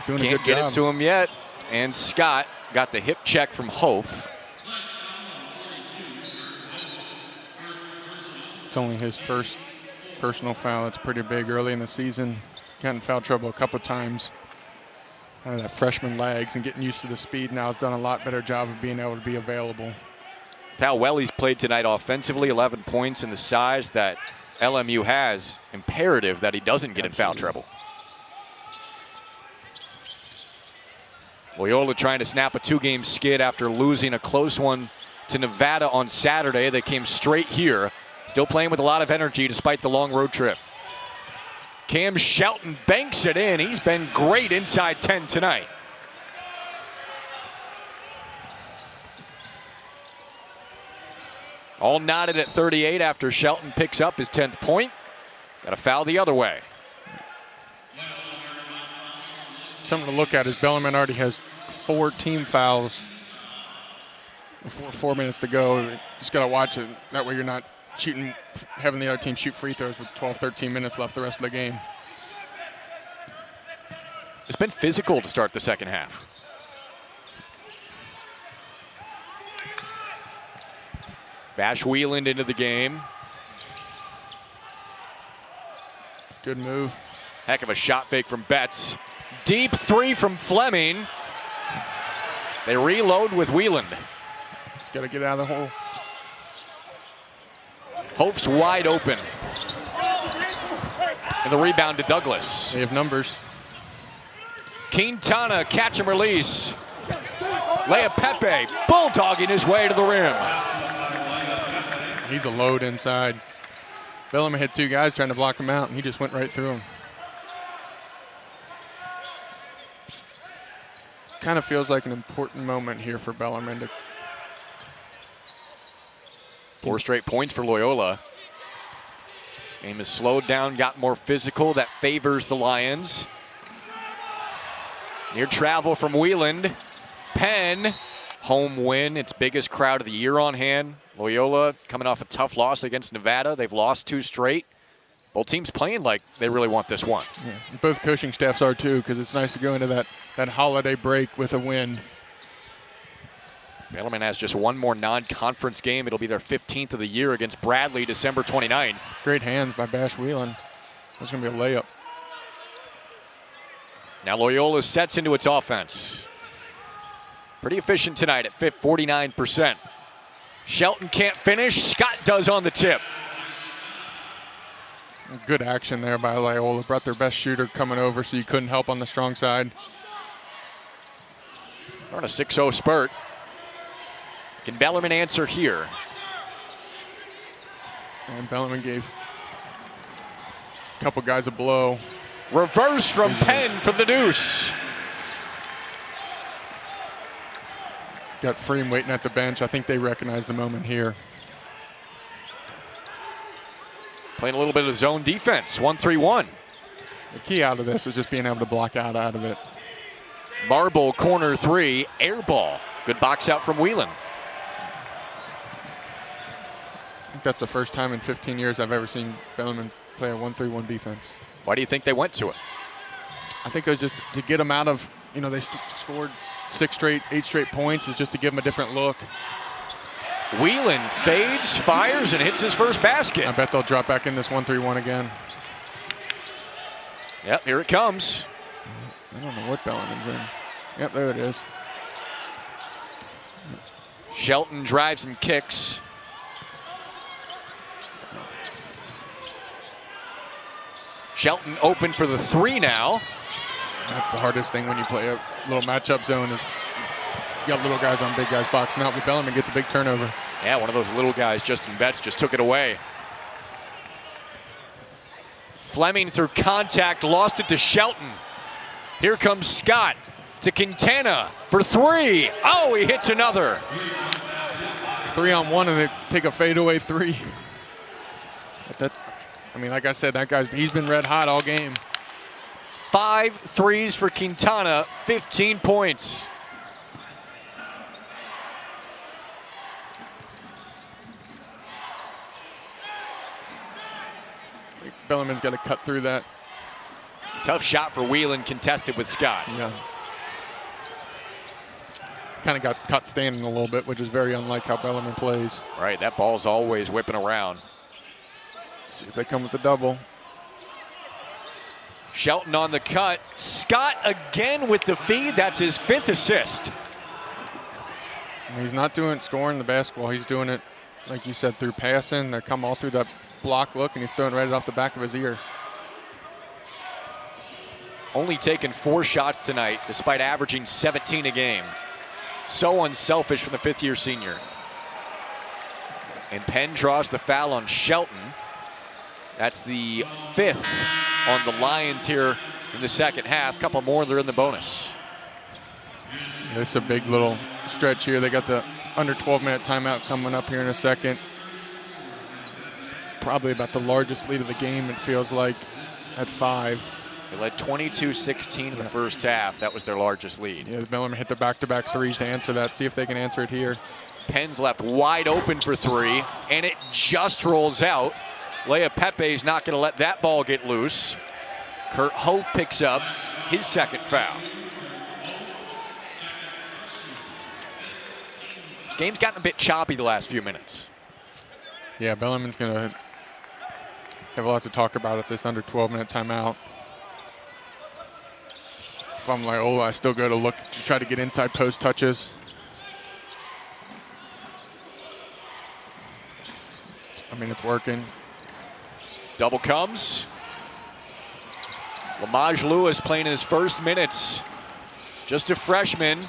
Speaker 2: Doing a good job.
Speaker 1: Can't get it to him yet. And Scott got the hip check from Hof.
Speaker 2: It's only his first personal foul. It's pretty big early in the season. Got in foul trouble a couple times. Kind of that freshman legs and getting used to the speed now has done a lot better job of being able to be available.
Speaker 1: How well he's played tonight offensively, 11 points, and the size that LMU has, imperative that he doesn't get in foul trouble. Loyola trying to snap a 2-game skid after losing a close one to Nevada on Saturday. They came straight here, still playing with a lot of energy despite the long road trip. Cam Shelton banks it in. He's been great inside 10 tonight. All knotted at 38 after Shelton picks up his 10th point. Got a foul the other way.
Speaker 2: Something to look at is Bellarmine already has 4 team fouls before 4 minutes to go. Just got to watch it. That way you're not having the other team shoot free throws with 12, 13 minutes left the rest of the game.
Speaker 1: It's been physical to start the second half. Bash Wieland into the game.
Speaker 2: Good move.
Speaker 1: Heck of a shot fake from Betts. Deep 3 from Fleming. They reload with Wieland.
Speaker 2: Just got to get out of the hole.
Speaker 1: Hof's wide open. And the rebound to Douglas.
Speaker 2: They have numbers.
Speaker 1: Quintana, catch and release. Leah Pepe bulldogging his way to the rim.
Speaker 2: He's a load inside. Bellarmine had 2 guys trying to block him out, and he just went right through him. Kind of feels like an important moment here for Bellarmine.
Speaker 1: 4 straight points for Loyola. Game has slowed down, got more physical. That favors the Lions. Near travel from Wheeland. Penn, home win. Its biggest crowd of the year on hand. Loyola coming off a tough loss against Nevada. They've lost 2 straight. Both teams playing like they really want this one.
Speaker 2: Yeah, both coaching staffs are too, because it's nice to go into that holiday break with a win.
Speaker 1: Bellarmine has just 1 more non-conference game. It'll be their 15th of the year against Bradley, December 29th.
Speaker 2: Great hands by Bash Wheelan. That's going to be a layup.
Speaker 1: Now Loyola sets into its offense. Pretty efficient tonight at 49%. Shelton can't finish. Scott does on the tip.
Speaker 2: Good action there by Loyola. Brought their best shooter coming over, so you couldn't help on the strong side.
Speaker 1: They're on a 6-0 spurt. Can Bellarmine answer here?
Speaker 2: And Bellarmine gave a couple guys a blow.
Speaker 1: Reverse from Penn for the deuce.
Speaker 2: Got Freem waiting at the bench. I think they recognize the moment here.
Speaker 1: Playing a little bit of zone defense, 1-3-1.
Speaker 2: The key out of this is just being able to block out of it.
Speaker 1: Marble, corner 3, air ball. Good box out from Wheelan.
Speaker 2: I think that's the first time in 15 years I've ever seen Bellarmine play a 1-3-1 defense.
Speaker 1: Why do you think they went to it?
Speaker 2: I think it was just to get them out of, they scored 8 straight points, is just to give them a different look.
Speaker 1: Wheelan fades, fires, and hits his first basket.
Speaker 2: I bet they'll drop back in this 1-3-1 again.
Speaker 1: Yep, here it comes.
Speaker 2: I don't know what Bellarmine's in. Yep, there it is.
Speaker 1: Shelton drives and kicks. Shelton open for the 3 now.
Speaker 2: That's the hardest thing when you play a little matchup zone is you got little guys on big guys boxing out, but Bellarmine gets a big turnover.
Speaker 1: Yeah, one of those little guys, Justin Betts, just took it away. Fleming through contact, lost it to Shelton. Here comes Scott to Quintana for 3. Oh, he hits another.
Speaker 2: 3-on-1 and they take a fadeaway 3. But that's, like I said, he's been red hot all game.
Speaker 1: 5 threes for Quintana, 15 points.
Speaker 2: Bellarmine's got to cut through that.
Speaker 1: Tough shot for Wheelan, contested with Scott.
Speaker 2: Yeah. Kind of got caught standing a little bit, which is very unlike how Bellarmine plays.
Speaker 1: Right, that ball's always whipping around.
Speaker 2: See if they come with a double.
Speaker 1: Shelton on the cut. Scott again with the feed. That's his 5th assist.
Speaker 2: He's not scoring the basketball. He's doing it, like you said, through passing. They come all through that block look, and he's throwing right off the back of his ear.
Speaker 1: Only taken 4 shots tonight, despite averaging 17 a game. So unselfish from the 5th-year senior. And Penn draws the foul on Shelton. That's the 5th on the Lions here in the second half. Couple more, they're in the bonus.
Speaker 2: It's a big little stretch here. They got the under 12-minute timeout coming up here in a second. It's probably about the largest lead of the game, it feels like, at 5.
Speaker 1: They led 22-16 in the first half. That was their largest lead.
Speaker 2: Yeah, the Bellarmine hit the back-to-back 3s to answer that. See if they can answer it here.
Speaker 1: Penn's left wide open for 3, and it just rolls out. Lea Pepe's not going to let that ball get loose. Kurt Hove picks up his 2nd foul. Game's gotten a bit choppy the last few minutes.
Speaker 2: Yeah, Bellarmine's going to have a lot to talk about at this under 12-minute timeout. If I'm Loyola, I still go to look to try to get inside post touches. It's working.
Speaker 1: Double comes. Lamage Lewis playing his first minutes. Just a freshman.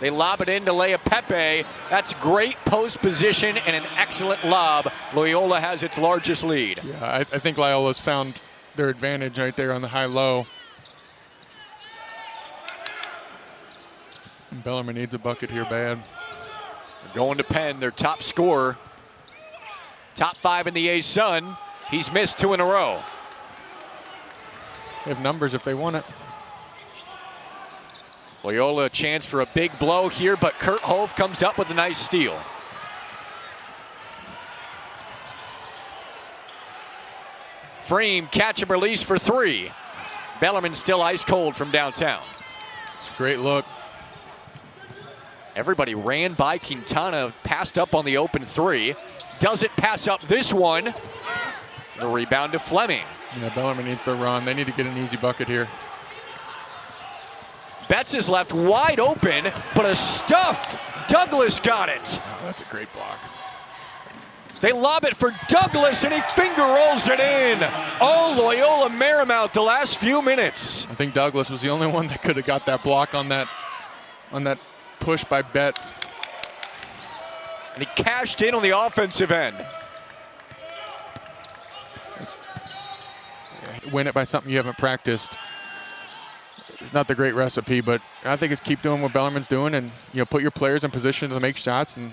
Speaker 1: They lob it in to Pepe. That's great post position and an excellent lob. Loyola has its largest lead.
Speaker 2: Yeah, I think Loyola's found their advantage right there on the high-low. Bellarmine needs a bucket here bad.
Speaker 1: They're going to Penn, their top scorer. Top 5 in the A-Sun. He's missed 2 in a row.
Speaker 2: They have numbers if they want it.
Speaker 1: Loyola a chance for a big blow here, but Kurt Hove comes up with a nice steal. Frame, catch and release for 3. Bellarmine still ice cold from downtown.
Speaker 2: It's a great look.
Speaker 1: Everybody ran by Quintana, passed up on the open 3. Doesn't pass up this one. The rebound to Fleming.
Speaker 2: Yeah, Bellarmine needs to run. They need to get an easy bucket here.
Speaker 1: Betts is left wide open, but a stuff. Douglas got it.
Speaker 2: Oh, that's a great block.
Speaker 1: They lob it for Douglas, and he finger rolls it in. Oh, Loyola Marymount the last few minutes.
Speaker 2: I think Douglas was the only one that could have got that block on that push by Betts.
Speaker 1: And he cashed in on the offensive end.
Speaker 2: Win it by something you haven't practiced. Not the great recipe, but I think it's keep doing what Bellarmine's doing, and put your players in position to make shots, and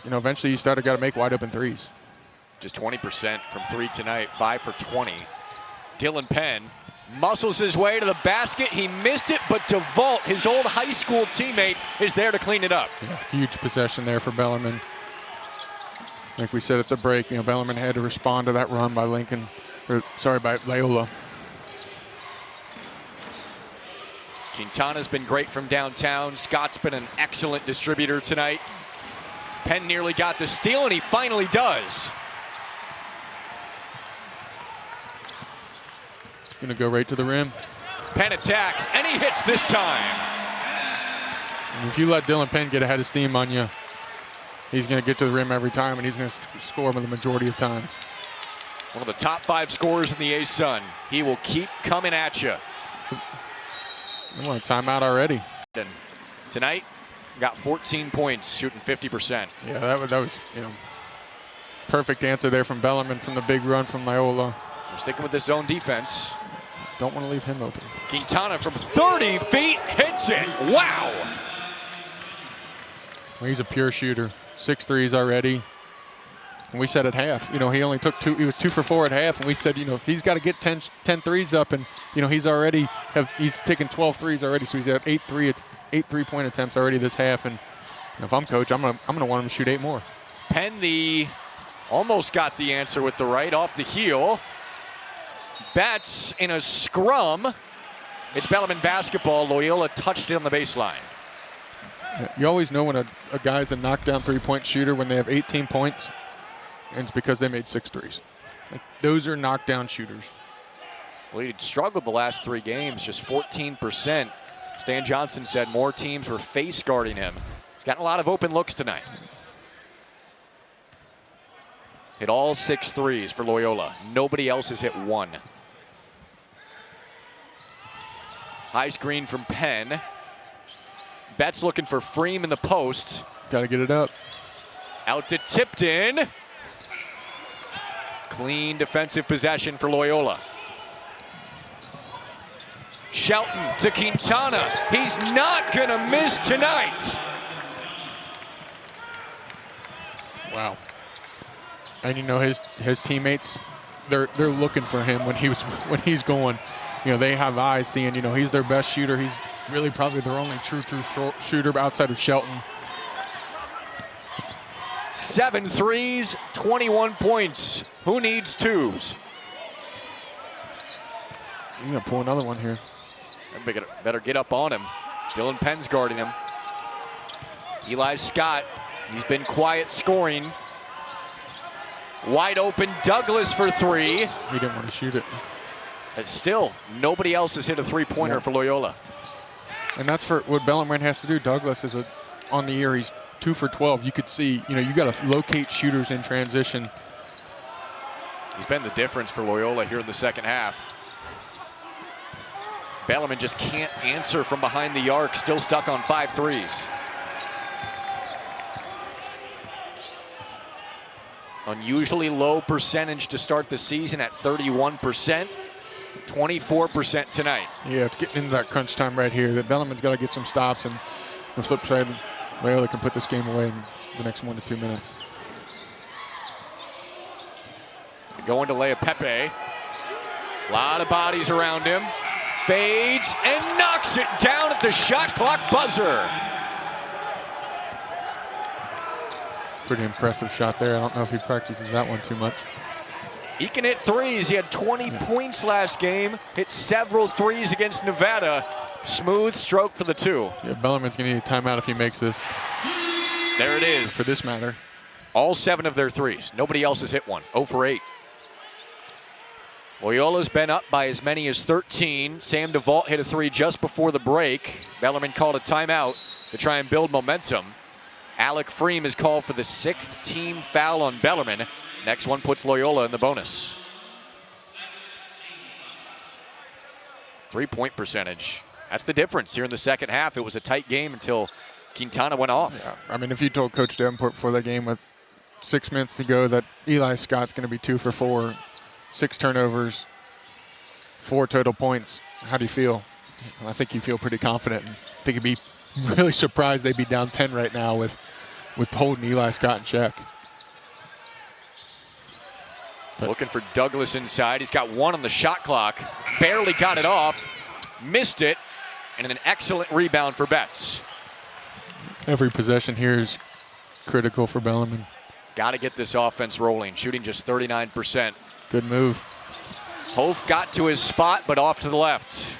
Speaker 2: eventually you got to make wide open threes.
Speaker 1: Just 20% from 3 tonight, 5 for 20. Dylan Penn muscles his way to the basket. He missed it, but DeVault, his old high school teammate, is there to clean it up.
Speaker 2: Yeah, huge possession there for Bellarmine. Like we said at the break, Bellarmine had to respond to that run by by Loyola.
Speaker 1: Quintana's been great from downtown. Scott's been an excellent distributor tonight. Penn nearly got the steal, and he finally does.
Speaker 2: He's going to go right to the rim.
Speaker 1: Penn attacks, and he hits this time.
Speaker 2: And if you let Dylan Penn get ahead of steam on you, he's going to get to the rim every time, and he's going to score the majority of times.
Speaker 1: One of the top 5 scorers in the A-Sun. He will keep coming at you.
Speaker 2: I want a timeout already.
Speaker 1: And tonight, got 14 points, shooting 50%.
Speaker 2: Yeah, that was perfect answer there from Bellarmine from the big run from Loyola.
Speaker 1: We're sticking with this zone defense.
Speaker 2: Don't want to leave him open.
Speaker 1: Quintana from 30 feet hits it. Wow.
Speaker 2: Well, he's a pure shooter. 6 threes already. And we said at half, he only took 2. He was 2 for 4 at half, and we said, he's got to get 10 threes up, and he's taken 12 threes already, so he's at 8 3-point attempts already this half. And if I'm coach, I'm gonna want him to shoot 8 more.
Speaker 1: Penn almost got the answer with the right off the heel. Betts in a scrum. It's Bellarmine basketball. Loyola touched it on the baseline.
Speaker 2: You always know when a guy's a knockdown 3-point shooter when they have 18 points. And it's because they made 6 threes. Those are knockdown shooters.
Speaker 1: Well, he'd struggled the last 3 games, just 14%. Stan Johnson said more teams were face guarding him. He's gotten a lot of open looks tonight. Hit all 6 threes for Loyola. Nobody else has hit 1. High screen from Penn. Betts looking for Freem in the post.
Speaker 2: Got to get it up.
Speaker 1: Out to Tipton. Clean defensive possession for Loyola. Shelton to Quintana. He's not gonna miss tonight.
Speaker 2: Wow. And his teammates, they're looking for him when he's going. They have eyes seeing, he's their best shooter. He's really probably their only true shooter outside of Shelton.
Speaker 1: 7 threes, 21 points. Who needs 2s?
Speaker 2: He's gonna pull another one here.
Speaker 1: Better get up on him. Dylan Penn's guarding him. Eli Scott, he's been quiet scoring. Wide open Douglas for 3.
Speaker 2: He didn't want to shoot it.
Speaker 1: But still, nobody else has hit a 3-pointer for Loyola.
Speaker 2: And that's for what Bellarmine has to do. Douglas is on the year. He's 2 for 12. You could see, you got to locate shooters in transition.
Speaker 1: He's been the difference for Loyola here in the second half. Bellarmine just can't answer from behind the arc, still stuck on 5 threes. Unusually low percentage to start the season at 31%. 24% tonight.
Speaker 2: Yeah, it's getting into that crunch time right here. That Bellarmine's got to get some stops, and the flip side, Loyola can put this game away in the next 1 to 2 minutes.
Speaker 1: Going to Lea Pepe. A lot of bodies around him. Fades and knocks it down at the shot clock buzzer.
Speaker 2: Pretty impressive shot there. I don't know if he practices that one too much.
Speaker 1: He can hit threes. He had 20 points last game. Hit several threes against Nevada. Smooth stroke for the 2.
Speaker 2: Yeah, Bellarmine's going to need a timeout if he makes this.
Speaker 1: There it is.
Speaker 2: For this matter.
Speaker 1: All 7 of their threes. Nobody else has hit one. 0 for 8. Loyola's been up by as many as 13. Sam DeVault hit a 3 just before the break. Bellarmine called a timeout to try and build momentum. Alec Freem is called for the 6th team foul on Bellarmine. Next one puts Loyola in the bonus. 3-point percentage. That's the difference here in the second half. It was a tight game until Quintana went off.
Speaker 2: Yeah, I mean, if you told Coach Davenport before that game with 6 minutes to go that Eli Scott's going to be 2 for 4, 6 turnovers, 4 total points, how do you feel? I think you feel pretty confident. I think you'd be really surprised they'd be down 10 right now with holding Eli Scott in check.
Speaker 1: Looking for Douglas inside. He's got 1 on the shot clock. Barely got it off. Missed it. And an excellent rebound for Betts.
Speaker 2: Every possession here is critical for Bellarmine.
Speaker 1: Got to get this offense rolling. Shooting just 39%.
Speaker 2: Good move.
Speaker 1: Hof got to his spot, but off to the left.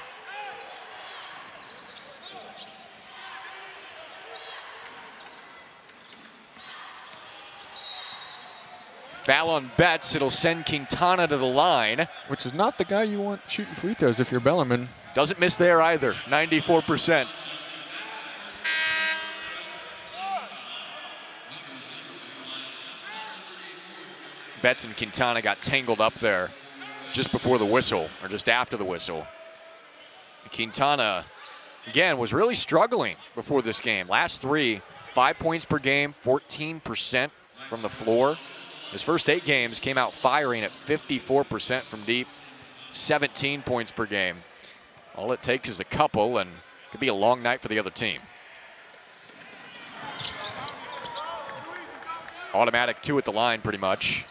Speaker 1: Foul on Betts. It'll send Quintana to the line.
Speaker 2: Which is not the guy you want shooting free throws if you're Bellarmine.
Speaker 1: Doesn't miss there either. 94%. Betts and Quintana got tangled up there just before the whistle, or just after the whistle. Quintana, again, was really struggling before this game. Last 3, 5 points per game, 14% from the floor. His first 8 games came out firing at 54% from deep, 17 points per game. All it takes is a couple, and it could be a long night for the other team. Automatic 2 at the line, pretty much.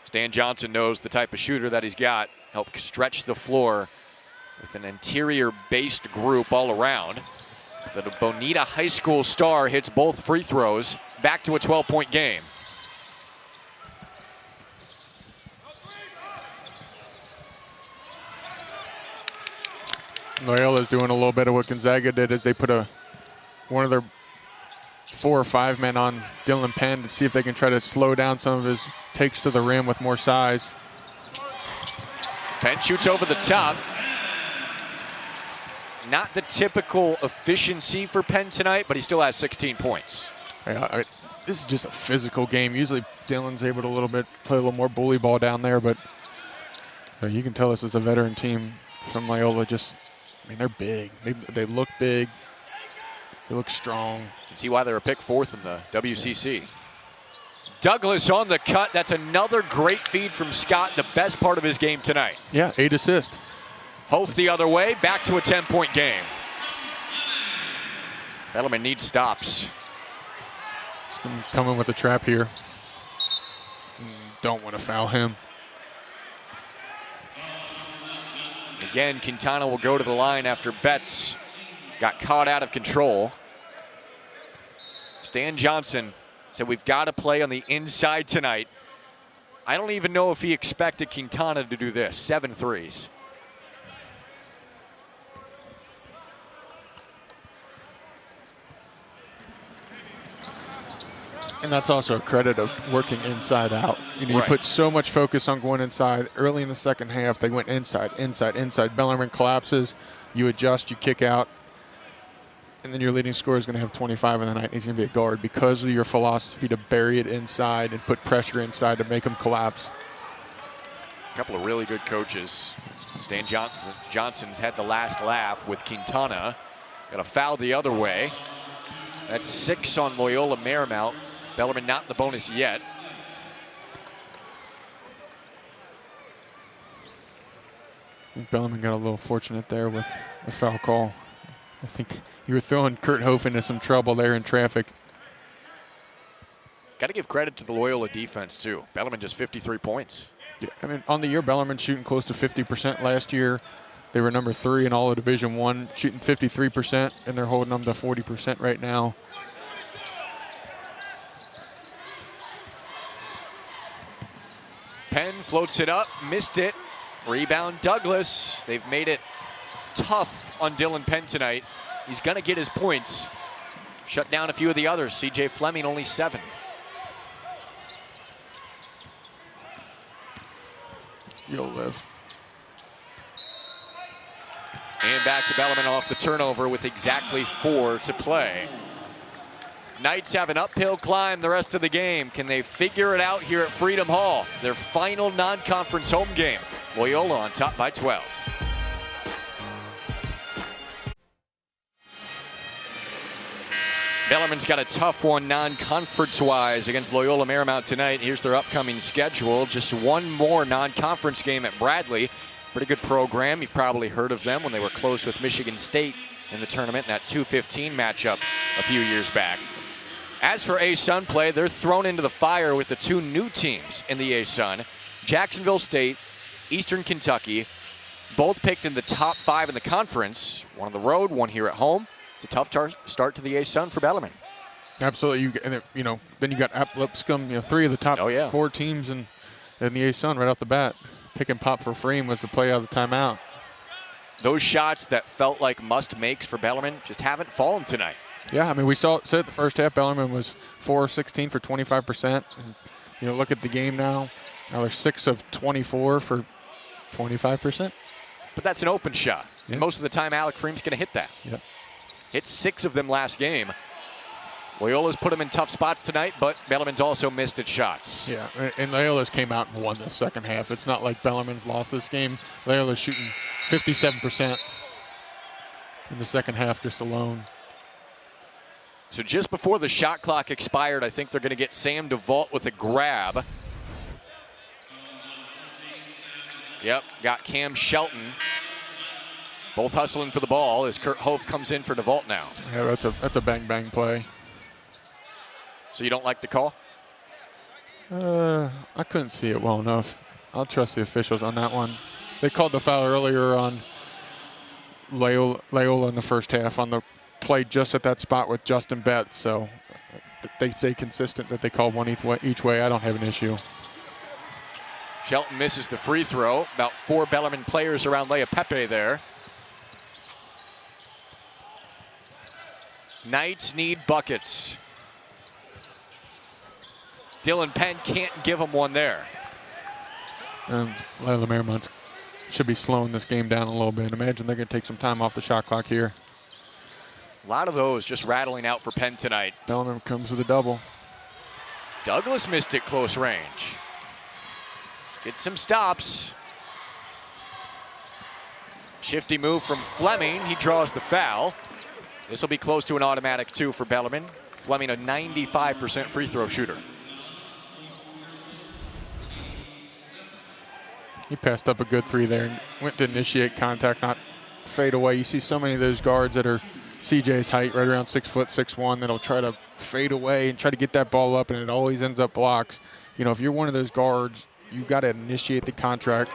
Speaker 1: Stan Johnson knows the type of shooter that he's got. Help stretch the floor with an interior-based group all around. The Bonita High School star hits both free throws. Back to a 12-point game.
Speaker 2: Loyola's doing a little bit of what Gonzaga did as they put one of their 4 or 5 men on Dylan Penn to see if they can try to slow down some of his takes to the rim with more size.
Speaker 1: Penn shoots over the top. Not the typical efficiency for Penn tonight, but he still has 16 points.
Speaker 2: Yeah, this is just a physical game. Usually Dylan's able to play a little more bully ball down there, but you can tell this is a veteran team from Loyola. I mean, they're big. They look big. They look strong.
Speaker 1: You can see why they were picked 4th in the WCC. Douglas on the cut. That's another great feed from Scott, the best part of his game tonight.
Speaker 2: Yeah, 8 assists.
Speaker 1: Hof the other way, back to a 10-point game. Bellarmine needs stops.
Speaker 2: Coming with a trap here. Don't want to foul him.
Speaker 1: Again, Quintana will go to the line after Betts got caught out of control. Stan Johnson said we've got to play on the inside tonight. I don't even know if he expected Quintana to do this. 7 threes.
Speaker 2: And that's also a credit of working inside out. You put so much focus on going inside. Early in the second half, they went inside, inside, inside. Bellarmine collapses. You adjust, you kick out. And then your leading scorer is going to have 25 in the night. He's going to be a guard because of your philosophy to bury it inside and put pressure inside to make them collapse.
Speaker 1: A couple of really good coaches. Stan Johnson's had the last laugh with Quintana. Got a foul the other way. That's 6 on Loyola Marymount. Bellarmine not in the bonus yet.
Speaker 2: Bellarmine got a little fortunate there with the foul call. I think you were throwing Kurt Hof into some trouble there in traffic.
Speaker 1: Got to give credit to the Loyola defense, too. Bellarmine just 53 points.
Speaker 2: Yeah, I mean, on the year, Bellarmine shooting close to 50% last year. They were number 3 in all of Division I, shooting 53%, and they're holding them to 40% right now.
Speaker 1: Penn floats it up, missed it. Rebound Douglas. They've made it tough on Dylan Penn tonight. He's going to get his points. Shut down a few of the others. CJ Fleming only 7.
Speaker 2: You'll live.
Speaker 1: And back to Bellarmine off the turnover with exactly 4 to play. Knights have an uphill climb the rest of the game. Can they figure it out here at Freedom Hall? Their final non-conference home game. Loyola on top by 12. Bellarmine's got a tough one non-conference-wise against Loyola Marymount tonight. Here's their upcoming schedule. Just one more non-conference game at Bradley. Pretty good program. You've probably heard of them when they were close with Michigan State in the tournament in that 2-15 matchup a few years back. As for A-Sun play, they're thrown into the fire with the 2 new teams in the A-Sun. Jacksonville State, Eastern Kentucky, both picked in the top 5 in the conference. One on the road, one here at home. It's a tough start to the A-Sun for Bellarmine.
Speaker 2: Absolutely. Then you got Lipscomb, 3 of the top 4 teams in the A-Sun right off the bat. Pick and pop for Freem was the play out of the timeout.
Speaker 1: Those shots that felt like must-makes for Bellarmine just haven't fallen tonight.
Speaker 2: Yeah, I mean, we saw it the first half. Bellarmine was 4 of 16 for 25%. And, look at the game now. Now they're 6 of 24 for 25%.
Speaker 1: But that's an open shot.
Speaker 2: Yep.
Speaker 1: And most of the time, Alec Freem's going to hit that.
Speaker 2: Yep.
Speaker 1: Hit 6 of them last game. Loyola's put them in tough spots tonight, but Bellarmine's also missed its shots.
Speaker 2: Yeah, and Loyola's came out and won the second half. It's not like Bellarmine's lost this game. Loyola's shooting 57% in the second half just alone.
Speaker 1: So just before the shot clock expired, I think they're going to get Sam DeVault with a grab. Yep, got Cam Shelton. Both hustling for the ball as Kurt Hof comes in for DeVault now.
Speaker 2: Yeah, that's a bang-bang play.
Speaker 1: So you don't like the call?
Speaker 2: I couldn't see it well enough. I'll trust the officials on that one. They called the foul earlier on Loyola in the first half on the play just at that spot with Justin Betts, so they stay consistent that they call one each way. I don't have an issue.
Speaker 1: Shelton misses the free throw. About 4 Bellarmine players around Leia Pepe there. Knights need buckets. Dylan Penn can't give them one there.
Speaker 2: Loyola Marymount should be slowing this game down a little bit. Imagine they're going to take some time off the shot clock here.
Speaker 1: A lot of those just rattling out for Penn tonight.
Speaker 2: Bellarmine comes with a double.
Speaker 1: Douglas missed it close range. Get some stops. Shifty move from Fleming. He draws the foul. This will be close to an automatic 2 for Bellarmine. Fleming, a 95% free throw shooter.
Speaker 2: He passed up a good 3 there and went to initiate contact, not fade away. You see so many of those guards that are CJ's height, right around 6 foot, 6'1", that'll try to fade away and try to get that ball up, and it always ends up blocks. If you're one of those guards, you've got to initiate the contract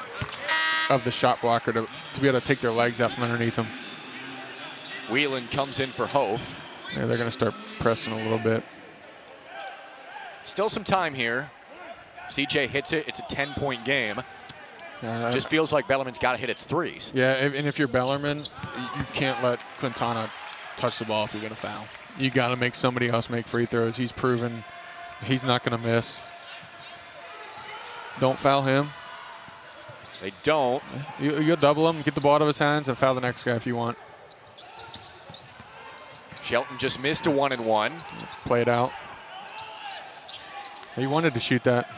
Speaker 2: of the shot blocker to be able to take their legs out from underneath them.
Speaker 1: Whelan comes in for Hof.
Speaker 2: Yeah, they're going to start pressing a little bit.
Speaker 1: Still some time here. If CJ hits it, it's a 10-point game. Just feels like Bellarmine's got to hit its 3s.
Speaker 2: Yeah, and if you're Bellarmine, you can't let Quintana touch the ball if you're going to foul. You got to make somebody else make free throws. He's proven he's not going to miss. Don't foul him.
Speaker 1: They don't.
Speaker 2: You'll double him, get the ball out of his hands, and foul the next guy if you want.
Speaker 1: Shelton just missed a 1-and-1.
Speaker 2: Play it out. He wanted to shoot that.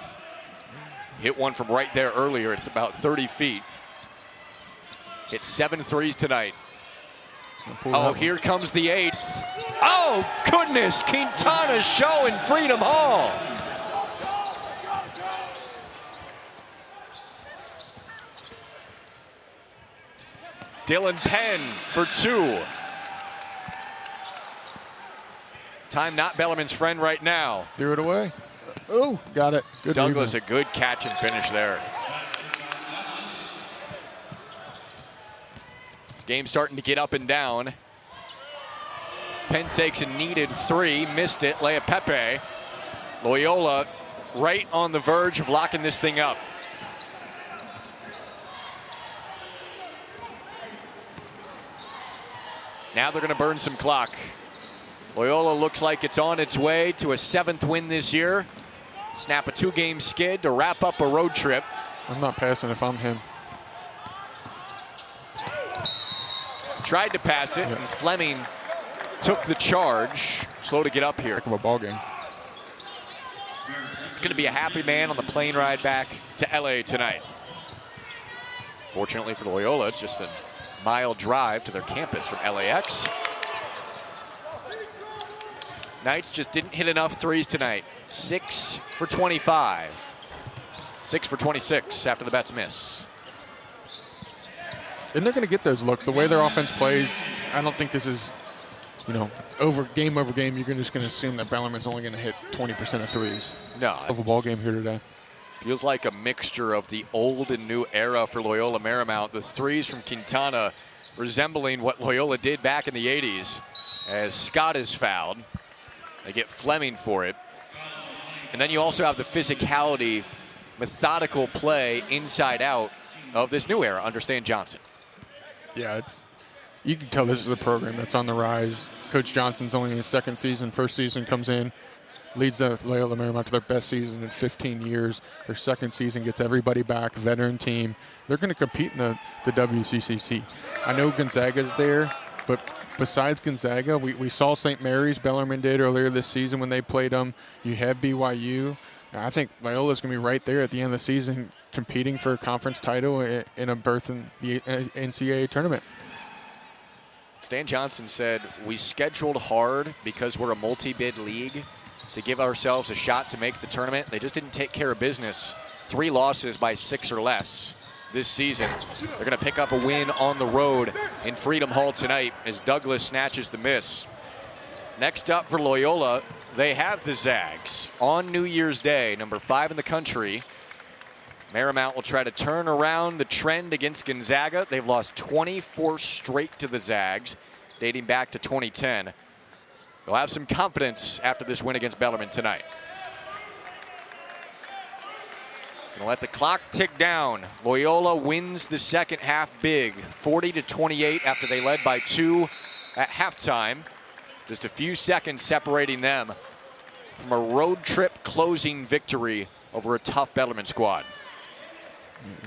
Speaker 1: Hit one from right there earlier at about 30 feet. Hit 7 threes tonight. Oh, here comes the 8th. Oh, goodness. Quintana show in Freedom Hall. Dylan Penn for 2. Time not Bellarmine's friend right now.
Speaker 2: Threw it away. Oh, got it. Good
Speaker 1: Douglas,
Speaker 2: rebound.
Speaker 1: a good catch and finish there. This game's starting to get up and down. Penn takes a needed 3, missed it. Lea Pepe. Loyola right on the verge of locking this thing up. Now they're going to burn some clock. Loyola looks like it's on its way to a 7th win this year. Snap a 2-game skid to wrap up a road trip.
Speaker 2: I'm not passing if I'm him.
Speaker 1: Tried to pass it, and Fleming took the charge. Slow to get up here.
Speaker 2: Heck of a ball game.
Speaker 1: It's going to be a happy man on the plane ride back to LA tonight. Fortunately for Loyola, it's just a mile drive to their campus from LAX. Knights just didn't hit enough threes tonight. 6 for 25. 6 for 26 after the bets miss.
Speaker 2: And they're going to get those looks. The way their offense plays, I don't think this is, over game. You're just going to assume that Bellarmine's only going to hit 20% of threes.
Speaker 1: No.
Speaker 2: Of a ball game here today.
Speaker 1: Feels like a mixture of the old and new era for Loyola Marymount. The threes from Quintana resembling what Loyola did back in the 80s. As Scott is fouled, they get Fleming for it. And then you also have the physicality, methodical play inside out of this new era under Stan Johnson.
Speaker 2: Yeah, you can tell this is a program that's on the rise. Coach Johnson's only in his 2nd season. 1st season comes in, leads Loyola Marymount to their best season in 15 years. Their 2nd season gets everybody back, veteran team. They're going to compete in the WCCC. I know Gonzaga's there, but besides Gonzaga, we saw St. Mary's, Bellarmine did earlier this season when they played them. You have BYU. I think Loyola's going to be right there at the end of the season competing for a conference title in a berth in the NCAA tournament.
Speaker 1: Stan Johnson said, we scheduled hard because we're a multi-bid league to give ourselves a shot to make the tournament. They just didn't take care of business. 3 losses by 6 or less this season. They're going to pick up a win on the road in Freedom Hall tonight as Douglas snatches the miss. Next up for Loyola, they have the Zags on New Year's Day, number 5 in the country. Marymount will try to turn around the trend against Gonzaga. They've lost 24 straight to the Zags, dating back to 2010. They'll have some confidence after this win against Bellarmine tonight. Gonna let the clock tick down. Loyola wins the 2nd half big, 40-28 after they led by 2 at halftime. Just a few seconds separating them from a road trip closing victory over a tough Bellarmine squad.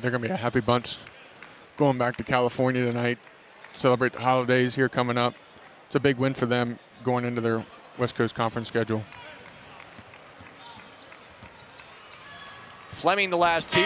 Speaker 2: They're going to be a happy bunch going back to California tonight, celebrate the holidays here coming up. It's a big win for them going into their West Coast Conference schedule.
Speaker 1: Fleming the last tee.